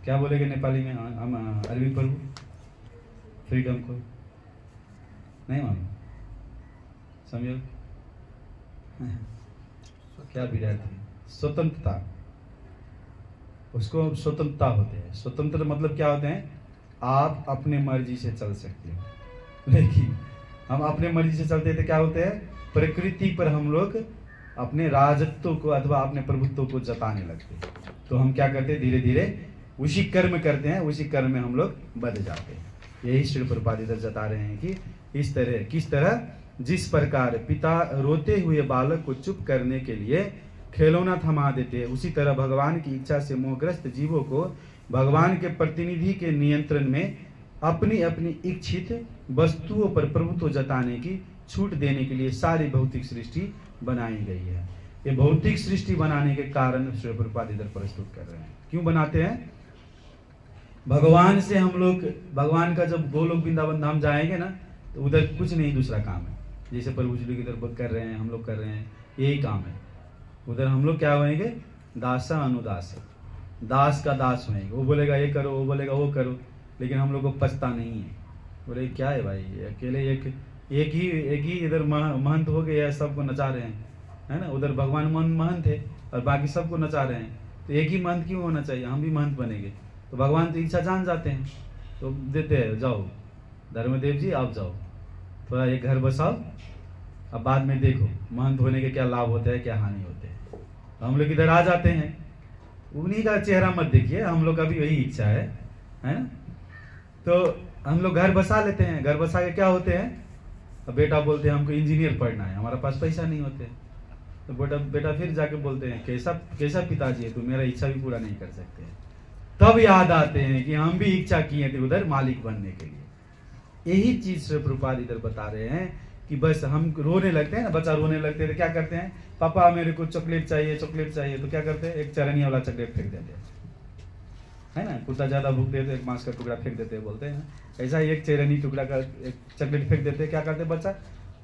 क्या बोलेंगे नेपाली में अरविंद प्रभु? फ्रीडम को नहीं मालूम, समझो क्या विद्यार्थी? स्वतंत्रता, उसको स्वतंत्रता होते हैं। स्वतंत्र मतलब क्या होते हैं? आप अपने मर्जी से चल सकते हो। लेकिन हम अपने मर्जी से चलते थे, क्या होते हैं? प्रकृति पर हम लोग अपने राजत्व को अथवा अपने प्रभुत्व को जताने लगते हैं। तो हम क्या करते हैं? धीरे धीरे उसी कर्म करते हैं, उसी कर्म में हम लोग बदल जाते हैं। यही श्री प्रभुपाद इधर जता रहे हैं कि इस तरह, किस तरह, जिस प्रकार पिता रोते हुए बालक को चुप करने के लिए खिलौना थमा देते हैं, उसी तरह भगवान की इच्छा से मोहग्रस्त जीवों को भगवान के प्रतिनिधि के नियंत्रण में अपनी अपनी इच्छित वस्तुओं पर प्रभुत्व जताने की छूट देने के लिए सारी भौतिक सृष्टि बनाई गई है। ये भौतिक सृष्टि बनाने के कारण श्री प्रभुपाद इधर प्रस्तुत कर रहे हैं। क्यों बनाते हैं? भगवान से हम लोग, भगवान का जब गोलोक वृंदावन धाम जाएंगे ना, तो उधर कुछ नहीं दूसरा काम है। जैसे प्रभु जी इधर कर रहे हैं, हम लोग कर रहे हैं, यही काम है। उधर हम लोग क्या होंगे? दासा अनुदास, दास का दास होंगे। वो बोलेगा ये करो, वो बोलेगा वो करो, लेकिन हम लोग को पछता नहीं है। बोले क्या है भाई, अकेले एक ही इधर महंत हो गए, सबको नचा रहे हैं, है ना? उधर भगवान महंत है और बाकी सबको नचा रहे हैं, तो एक ही महंत क्यों होना चाहिए? हम भी महंत बनेंगे। तो भगवान तो इच्छा जान जाते हैं, तो देते हैं, जाओ धर्मदेव जी आप जाओ, थोड़ा एक घर बसाओ, अब बाद में देखो महंत होने के क्या लाभ होते हैं, क्या हानि होते हैं। तो हम लोग इधर आ जाते हैं, उन्हीं का चेहरा मत देखिए, हम लोग का भी वही इच्छा है ना? तो हम लोग घर बसा लेते हैं। घर बसा के क्या होते हैं? अब बेटा बोलते हैं हमको इंजीनियर पढ़ना है, हमारा पास पैसा नहीं होते, तो बेटा फिर जाके बोलते हैं कैसा पिताजी है तू, मेरा इच्छा भी पूरा नहीं कर सकते हैं। तब याद आते हैं कि हम भी इच्छा किए थे उधर मालिक बनने के लिए। यही चीज श्री प्रभुपाद इधर बता रहे हैं कि बस हम रोने लगते हैं ना, बच्चा रोने लगते हैं तो क्या करते हैं? पापा मेरे को चॉकलेट चाहिए, चॉकलेट चाहिए, तो क्या करते हैं? एक चरनिया वाला चॉकलेट फेंक देते हैं, है ना? कुत्ता ज्यादा भूख देते एक मांस का टुकड़ा फेंक देते हैं, बोलते हैं ना। ऐसा ही एक चरनी टुकड़ा का एक चॉकलेट फेंक देते हैं, क्या करते हैं? बच्चा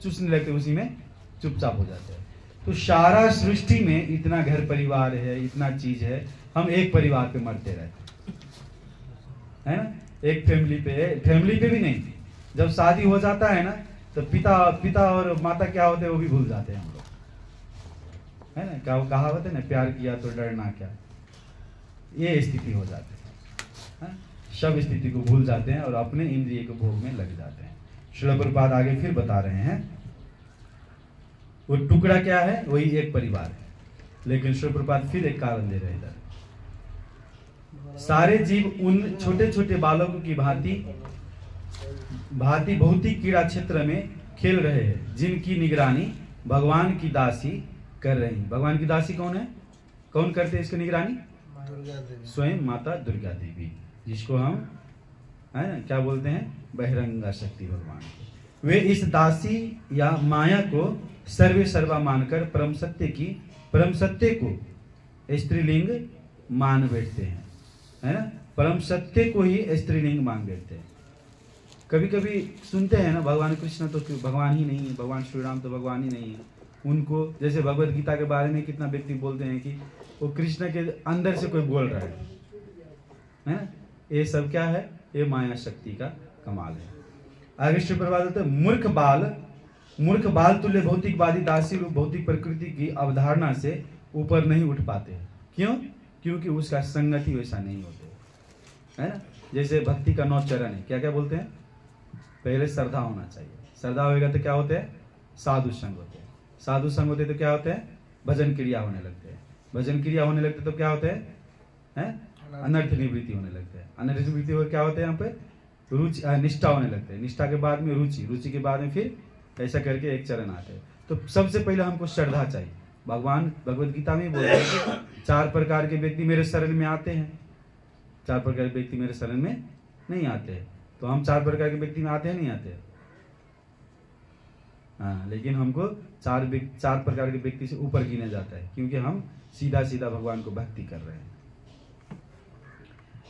चूसने लगते, उसी में चुपचाप हो जाते हैं। तो सारा सृष्टि में इतना घर परिवार है, इतना चीज है, हम एक परिवार पे मरते रहते है ना? एक फैमिली पे भी नहीं, जब शादी हो जाता है ना, तो पिता और माता क्या होते हैं वो भी भूल जाते हैं हम लोग, है ना? क्या वो कहावत है ना, प्यार किया तो डरना क्या, ये स्थिति हो जाती है। सब स्थिति को भूल जाते हैं और अपने इंद्रिय के भोग में लग जाते हैं। श्रील प्रभुपाद आगे फिर बता रहे हैं, वो टुकड़ा क्या है? वही एक परिवार है। लेकिन श्रील प्रभुपाद फिर एक कारण दे रहे हैं इधर, सारे जीव उन छोटे छोटे बालकों की भांति भौतिक क्रीड़ा क्षेत्र में खेल रहे हैं, जिनकी निगरानी भगवान की दासी कर रही है। भगवान की दासी कौन है? कौन करते हैं इसकी निगरानी? स्वयं माता दुर्गा देवी, जिसको हम है ना क्या बोलते हैं? बहिरंगा शक्ति भगवान। वे इस दासी या माया को सर्वे सर्वा मानकर परम सत्य को स्त्रीलिंग मान बैठते हैं, है ना? परम सत्य को ही स्त्रीलिंग मान बैठते हैं। कभी कभी सुनते हैं ना, भगवान कृष्ण तो भगवान ही नहीं है, भगवान श्री राम तो भगवान ही नहीं है। उनको जैसे भगवत गीता के बारे में कितना व्यक्ति बोलते हैं कि वो कृष्ण के अंदर से कोई बोल रहा है ना? ये सब क्या है? ये माया शक्ति का कमाल है। आगे श्री प्रभुपाद होते हैं, मूर्ख बाल तुल्य भौतिकवादी दासी रूप भौतिक प्रकृति की अवधारणा से ऊपर नहीं उठ पाते। क्यों? क्योंकि उसका संगति वैसा नहीं होते, है ना? जैसे भक्ति का 9 चरण है, क्या क्या बोलते हैं? पहले श्रद्धा होना चाहिए, श्रद्धा होएगा तो क्या होते हैं? साधु संग होते हैं, साधु संग होते तो क्या होते हैं? भजन क्रिया होने लगते हैं, भजन क्रिया होने लगते तो क्या होते हैं? अनर्थ निवृत्ति होने लगते हैं, अनर्थ निवृत्ति हो क्या होते हैं? यहाँ पे रुचि निष्ठा होने लगते हैं, निष्ठा के बाद में रुचि, रुचि के बाद में फिर ऐसा करके एक चरण आते हैं। तो सबसे पहले हमको श्रद्धा चाहिए। भगवान भगवत गीता में बोलते हैं कि 4 प्रकार के व्यक्ति मेरे शरण में आते हैं, 4 प्रकार के व्यक्ति मेरे शरण में नहीं आते हैं। तो हम 4 प्रकार के व्यक्ति में आते हैं, नहीं आते हैं? हाँ, लेकिन हमको चार प्रकार के व्यक्ति से ऊपर गिना जाता है, क्योंकि हम सीधा सीधा भगवान को भक्ति कर रहे हैं।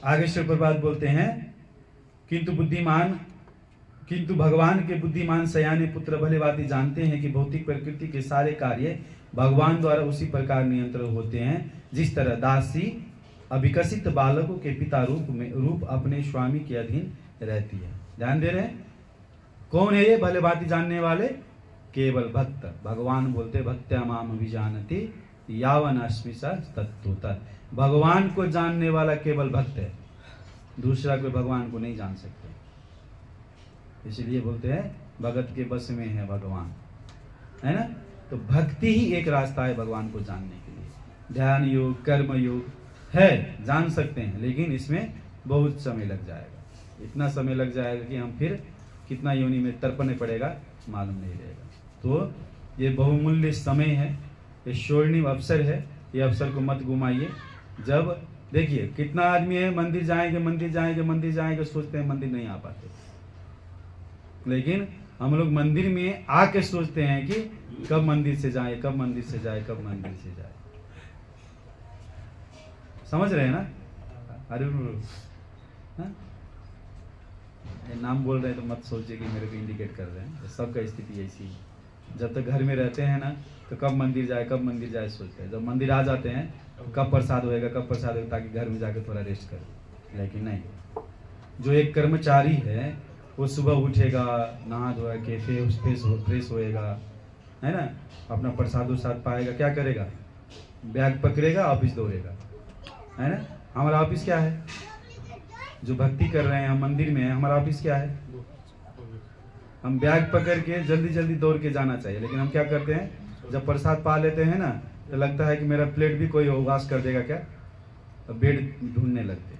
आगे श्री प्रभुपाद बोलते हैं, किंतु भगवान के बुद्धिमान सयाने पुत्र भले भांति जानते हैं कि भौतिक प्रकृति के सारे कार्य भगवान द्वारा उसी प्रकार नियंत्रण होते हैं जिस तरह दासी अविकसित बालकों के पिता रूप अपने स्वामी के अधीन रहती है। ध्यान दे रहे हैं? कौन है ये भले भांति जानने वाले? केवल भक्त। भगवान बोलते भक्त्या माम अभिजानति यावन अस्मि स तत्त्वतः। भगवान को जानने वाला केवल भक्त है, दूसरा कोई भगवान को नहीं जान सकते। इसलिए बोलते हैं भगत के बस में है भगवान, है ना। तो भक्ति ही एक रास्ता है भगवान को जानने के लिए। ध्यान योग, कर्म योग है, जान सकते हैं, लेकिन इसमें बहुत समय लग जाएगा। इतना समय लग जाएगा कि हम फिर कितना योनि में तड़पने पड़ेगा मालूम नहीं रहेगा। तो ये बहुमूल्य समय है, ये स्वर्णिम अवसर है, ये अवसर को मत घुमाइए। जब देखिए कितना आदमी है मंदिर जाएंगे सोचते हैं मंदिर नहीं आ पाते, लेकिन हम लोग मंदिर में आके सोचते हैं कि कब मंदिर से जाए। समझ रहे हैं ना? अरे हाँ? ये नाम बोल रहे हैं तो मत सोचिए कि मेरे को इंडिकेट कर रहे हैं। सबका स्थिति ऐसी है। जब तक घर में रहते हैं ना तो कब मंदिर जाए सोचते हैं। जब मंदिर आ जाते हैं तो कब प्रसाद होएगा ताकि घर में जाकर थोड़ा रेस्ट करें। लेकिन नहीं, जो एक कर्मचारी है वो सुबह उठेगा, नहा धोआ के फ्रेश होएगा, है ना, अपना प्रसाद पाएगा, क्या करेगा? बैग पकड़ेगा, ऑफिस दौड़ेगा, है ना। हमारा ऑफिस क्या है? जो भक्ति कर रहे हैं, हम मंदिर में हैं, हमारा ऑफिस क्या है? हम बैग पकड़ के जल्दी दौड़ के जाना चाहिए, लेकिन हम क्या करते हैं? जब प्रसाद पा लेते हैं ना तो लगता है कि मेरा प्लेट भी कोई वाश कर देगा क्या, तो बेड ढूंढने लगते।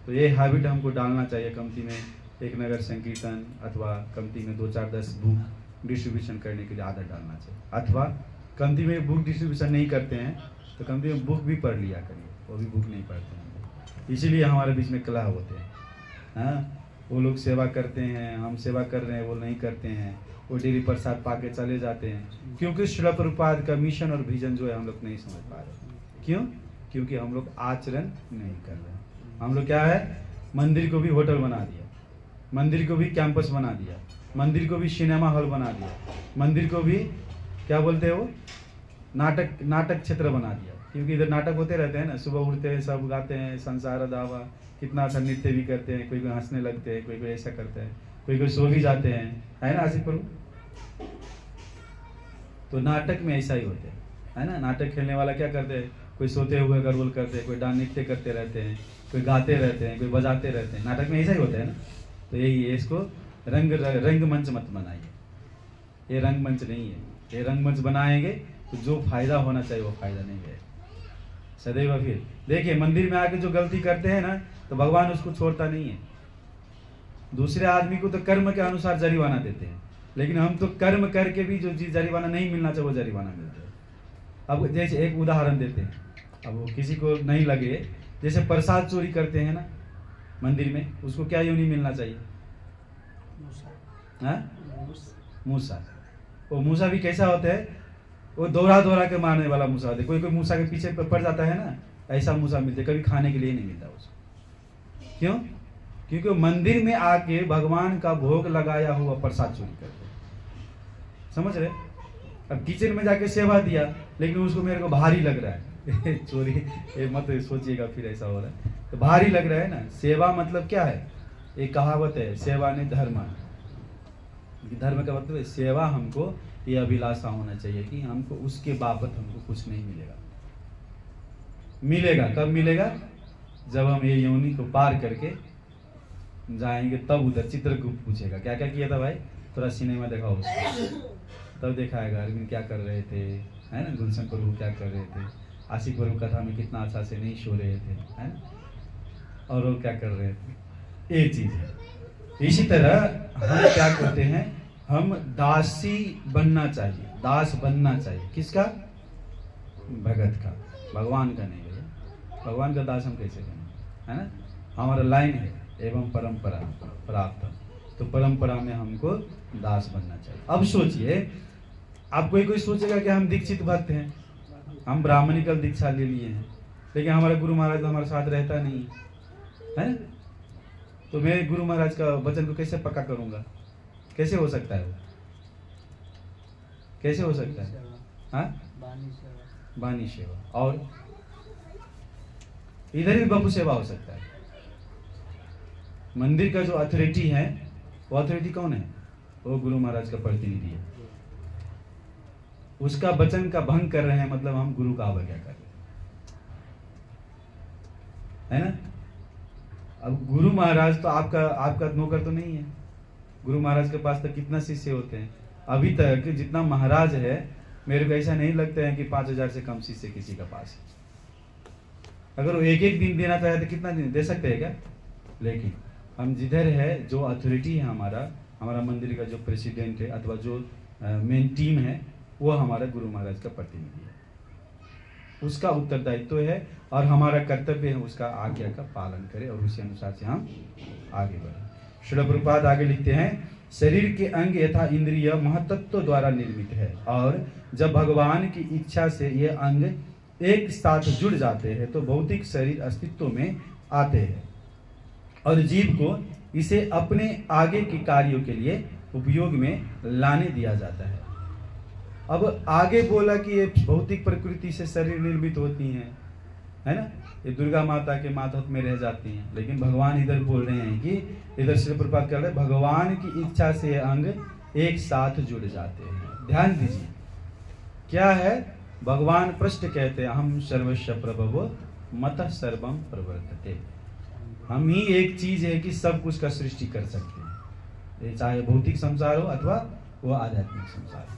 तो ये हैबिट हमको डालना चाहिए। कमती में एक नगर संकीर्तन अथवा कमती में 2-4-10 बुक डिस्ट्रीब्यूशन करने के लिए आदत डालना चाहिए। अथवा कमती में बुक डिस्ट्रीब्यूशन नहीं करते हैं तो कमती में बुक भी पढ़ लिया करिए, वो भी बुक नहीं पढ़ते हैं। इसीलिए हमारे बीच में कलह होते हैं। हाँ, वो लोग सेवा करते हैं, हम सेवा कर रहे हैं, वो नहीं करते हैं, वो डेली प्रसाद पा के चले जाते हैं, क्योंकि श्रील प्रभुपाद का मिशन और विजन जो है हम लोग नहीं समझ पा रहे। क्यों? क्योंकि हम लोग आचरण नहीं कर रहे। हम लोग क्या है, मंदिर को भी होटल बना दिया, मंदिर को भी कैंपस बना दिया, मंदिर को भी सिनेमा हॉल बना दिया, मंदिर को भी क्या बोलते हैं वो नाटक क्षेत्र बना दिया। क्योंकि इधर नाटक होते रहते हैं ना, सुबह उठते हैं, सब गाते हैं संसार दावा, कितना अच्छा नृत्य भी करते हैं, कोई हंसने लगते हैं, कोई ऐसा करते हैं, कोई सो भी जाते हैं, है ना आसिफ प्रभु। तो नाटक में ऐसा ही होते हैं, है ना। नाटक खेलने वाला क्या करते हैं? कोई सोते हुए गरबोल करते हैं, कोई डांस नृत्य करते रहते हैं, कोई गाते रहते हैं, कोई बजाते रहते हैं। नाटक में ऐसा ही होता है ना। तो यही है, इसको रंगमंच मत बनाइए। ये रंगमंच नहीं है। ये रंगमंच बनाएंगे तो जो फायदा होना चाहिए वो फायदा नहीं है सदैव। फिर देखिए मंदिर में आके जो गलती करते हैं ना तो भगवान उसको छोड़ता नहीं है। दूसरे आदमी को तो कर्म के अनुसार जरिमाना देते हैं, लेकिन हम तो कर्म करके भी जो चीज जरिमाना नहीं मिलना चाहिए वो जरिमाना मिलता है। अब जैसे एक उदाहरण देते हैं, अब वो किसी को नहीं लगे, जैसे प्रसाद चोरी करते हैं ना मंदिर में, उसको क्या योनि मिलना चाहिए? मूसा। वो मूसा भी कैसा होता है? वो दौड़ा के मारने वाला मूसा होता है। कोई मूसा के पीछे पड़ जाता है ना, ऐसा मूसा मिलता है, कभी खाने के लिए नहीं मिलता उसको। क्यों? क्योंकि मंदिर में आके भगवान का भोग लगाया हुआ प्रसाद चोरी करते हैं। समझ रहे? अब किचन में जाके सेवा दिया, लेकिन उसको मेरे को भारी लग रहा है चोरी मत सोचिएगा फिर ऐसा हो रहा है तो भारी लग रहा है ना। सेवा मतलब क्या है? एक कहावत है, सेवा ने धर्म। धर्म का मतलब है सेवा। हमको ये अभिलाषा होना चाहिए कि हमको उसके बाबत हमको कुछ नहीं मिलेगा। मिलेगा कब मिलेगा? जब हम ये योनि को पार करके जाएंगे, तब उधर चित्रगुप्त पूछेगा क्या क्या किया था भाई, थोड़ा सिनेमा दिखाओ उसको। तब दिखाएगा अरविंद क्या कर रहे थे, है ना, गुलशन प्रभु क्या कर रहे थे, आशिक प्रभु कथा में कितना अच्छा से नहीं सो रहे थे, है ना, और वो क्या कर रहे थे। ये चीज है। इसी तरह हम क्या करते हैं, हम दासी बनना चाहिए, दास बनना चाहिए। किसका? भगत का, भगवान का नहीं भैया। भगवान का दास हम कैसे बने, है ना। हमारा लाइन है एवं परंपरा प्राप्त, तो परंपरा में हमको दास बनना चाहिए। अब सोचिए, आप कोई सोचेगा कि हम दीक्षित भक्त हैं, हम ब्राह्मणिकल दीक्षा ले लिए हैं, लेकिन हमारा गुरु महाराज तो हमारे साथ रहता नहीं है, तो मैं गुरु महाराज का वचन को कैसे पक्का करूंगा? कैसे हो सकता है वो? कैसे हो सकता है? हाँ, बानी सेवा। और इधर भी बापू सेवा हो सकता है। मंदिर का जो अथॉरिटी है, वो अथॉरिटी कौन है? वो गुरु महाराज का प्रतिनिधि है। उसका वचन का भंग कर रहे हैं, मतलब हम गुरु का अवज्ञा कर रहे हैं, है ना? अब गुरु महाराज तो आपका नौकर तो नहीं है। गुरु महाराज के पास तो कितना शिष्य होते हैं? अभी तक जितना महाराज है, मेरे को ऐसा नहीं लगता है कि 5000 से कम शिष्य किसी का पास है। अगर वो एक दिन देना चाहे तो कितना दिन दे सकते हैं क्या? लेकिन हम जिधर है, जो अथॉरिटी है, हमारा मंदिर का जो प्रेसिडेंट है अथवा जो मेन टीम है, वो हमारा गुरु महाराज का प्रतिनिधि है। उसका उत्तरदायित्व है और हमारा कर्तव्य है उसका आज्ञा का पालन करें और उसी अनुसार से हम आगे बढ़ें। श्रील प्रभुपाद आगे लिखते हैं, शरीर के अंग यथा इंद्रिय महतत्व द्वारा निर्मित है, और जब भगवान की इच्छा से ये अंग एक साथ जुड़ जाते हैं तो भौतिक शरीर अस्तित्व में आते हैं और जीव को इसे अपने आगे के कार्यों के लिए उपयोग में लाने दिया जाता है। अब आगे बोला कि ये भौतिक प्रकृति से शरीर निर्मित होती हैं, है ना? ये दुर्गा माता के मातहत में रह जाती हैं, लेकिन भगवान इधर बोल रहे हैं कि इधर श्री प्रभुपाद कह रहे हैं भगवान की इच्छा से अंग एक साथ जुड़ जाते हैं। ध्यान दीजिए, क्या है? भगवान पृष्ठ कहते हैं, हम सर्वस्व प्रभवो मतः सर्वम प्रवर्तते। हम ही एक चीज है कि सब कुछ का सृष्टि कर सकते हैं, ये चाहे भौतिक संसार हो अथवा वो आध्यात्मिक संसार हो।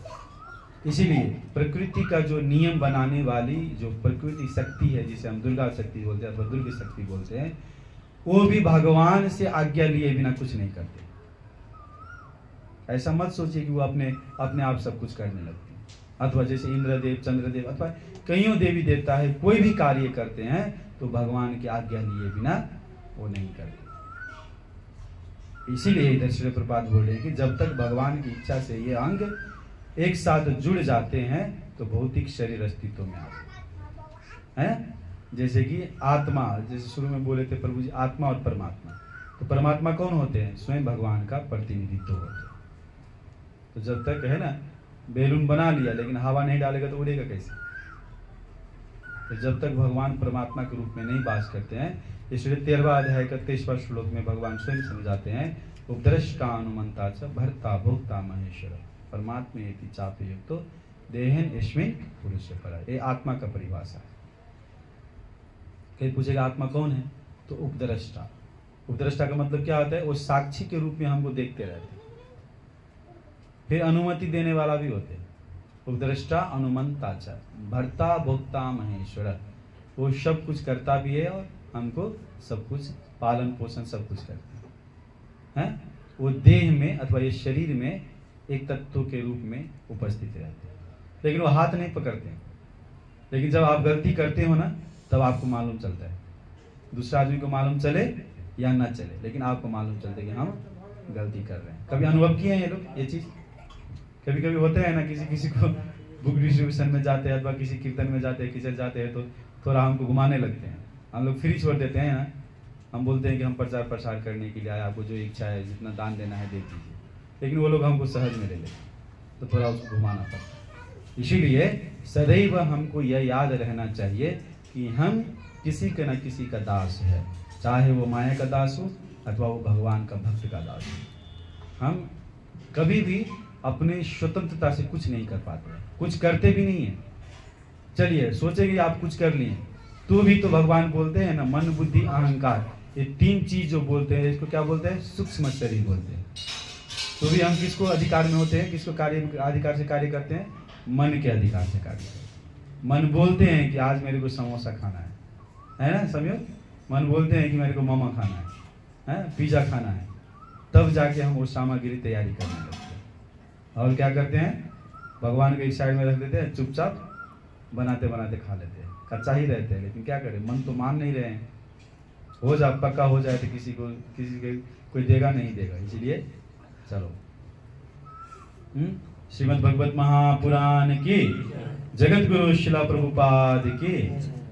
इसीलिए प्रकृति का जो नियम बनाने वाली जो प्रकृति शक्ति है, जिसे हम दुर्गा शक्ति बोलते हैं अथवा दुर्गा शक्ति बोलते हैं, वो भी भगवान से आज्ञा लिए बिना कुछ नहीं करते। ऐसा मत सोचिए कि वो अपने आप सब कुछ करने लगते हैं, अथवा जैसे इंद्रदेव, चंद्रदेव अथवा कईयों देवी देवता है, कोई भी कार्य करते हैं तो भगवान की आज्ञा लिए बिना वो नहीं करते। इसीलिए इधर श्री प्रभुपाद बोल रहे हैं कि जब तक भगवान की इच्छा से ये अंग एक साथ जुड़ जाते हैं तो भौतिक शरीर अस्तित्व में आते हैं। जैसे कि आत्मा, जैसे शुरू में बोले थे प्रभु जी, आत्मा और परमात्मा, तो परमात्मा कौन होते हैं? स्वयं भगवान का प्रतिनिधित्व होते हैं। तो जब तक है ना, बैलून बना लिया लेकिन हवा नहीं डालेगा तो उड़ेगा कैसे? तो जब तक भगवान परमात्मा के रूप में नहीं वास करते हैं, इसलिए 13वां अध्याय का 23वां श्लोक में भगवान स्वयं समझाते हैं, उपद्रष्टा अनुमंता च भर्ता भोक्ता महेश्वर परमात्मेति चापे युक्तो देहन यस्मिन् पुरुषे परा। ये आत्मा का परिभाषा है। कहीं पूछेगा आत्मा कौन है? तो उपद्रष्टा। उपद्रष्टा का मतलब क्या होता है? वो साक्षी के रूप में हमको देखते रहते हैं, फिर अनुमति देने वाला भी होते हैं। उपद्रष्टा अनुमंता च भर्ता भोक्ता महेश्वर, वो सब कुछ करता भी है और हमको सब कुछ पालन पोषण सब कुछ करते हैं। वो देह में अथवा ये शरीर में एक तत्व के रूप में उपस्थित रहते हैं, लेकिन वो हाथ नहीं पकड़ते हैं। लेकिन जब आप गलती करते हो ना, तब आपको मालूम चलता है। दूसरा आदमी को मालूम चले या ना चले, लेकिन आपको मालूम चलता है कि हम गलती कर रहे हैं। कभी अनुभव किए हैं ये लोग ये चीज? कभी कभी होता है ना, किसी को बुक डिस्ट्रीब्यूशन में जाते हैं अथवा किसी कीर्तन में जाते हैं, किसी जाते हैं, तो थोड़ा हमको घुमाने लगते हैं। हम लोग फ्री छोड़ देते हैं ना, हम बोलते हैं कि हम प्रचार प्रसार करने के लिए आए, आपको जो इच्छा है जितना दान देना है दे दीजिए, लेकिन वो लोग हमको सहज में ले लेते हैं, तो थोड़ा उसको घुमाना पड़ता है। इसीलिए सदैव हमको यह याद रहना चाहिए कि हम किसी का न किसी का दास है, चाहे वो माया का दास हो अथवा वो भगवान का भक्त का दास हो। हम कभी भी अपने स्वतंत्रता से कुछ नहीं कर पाते, कुछ करते भी नहीं है। चलिए सोचेंगे आप कुछ कर लिए तो भी तो भगवान बोलते हैं ना, मन बुद्धि अहंकार, ये 3 चीज जो बोलते हैं, इसको क्या बोलते हैं? सूक्ष्म शरीर बोलते हैं। तो भी हम किसको अधिकार में होते हैं? किसको कार्य अधिकार से कार्य करते हैं? मन के अधिकार से कार्य करते हैं। मन बोलते हैं कि आज मेरे को समोसा खाना है ना संयोग? मन बोलते हैं कि मेरे को मोमो खाना है, पिज्जा खाना है, तब जाके हम वो सामग्री तैयारी करने लगते हैं। और क्या करते हैं? भगवान को एक साइड में रख देते हैं, चुपचाप बनाते बनाते खा लेते हैं, कच्चा ही रहते हैं। लेकिन क्या करें, मन तो मान नहीं रहे हैं। हो जा पक्का हो जाए तो किसी को कोई देगा नहीं देगा। इसलिए चलो। श्रीमद् भगवत महापुराण की, जगत गुरु शिला प्रभुपाद की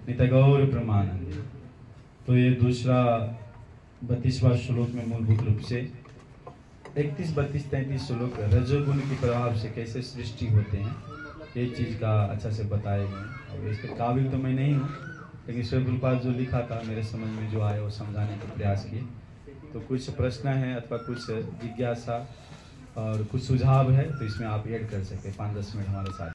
नित्य गौर प्रमानंद। तो ये दूसरा 32वां श्लोक में मूलभूत रूप से 31, 32, 33 श्लोक रजोगुण के प्रभाव से कैसे सृष्टि होते हैं ये चीज़ का अच्छा से बताए गए। और इसके काबिल तो मैं नहीं हूँ, लेकिन श्री प्रभुपाद जो लिखा था मेरे समझ में जो आया वो समझाने का प्रयास किए। तो कुछ प्रश्न है अथवा कुछ जिज्ञासा और कुछ सुझाव है तो इसमें आप ऐड कर सकते हैं 5-10 मिनट हमारे साथ।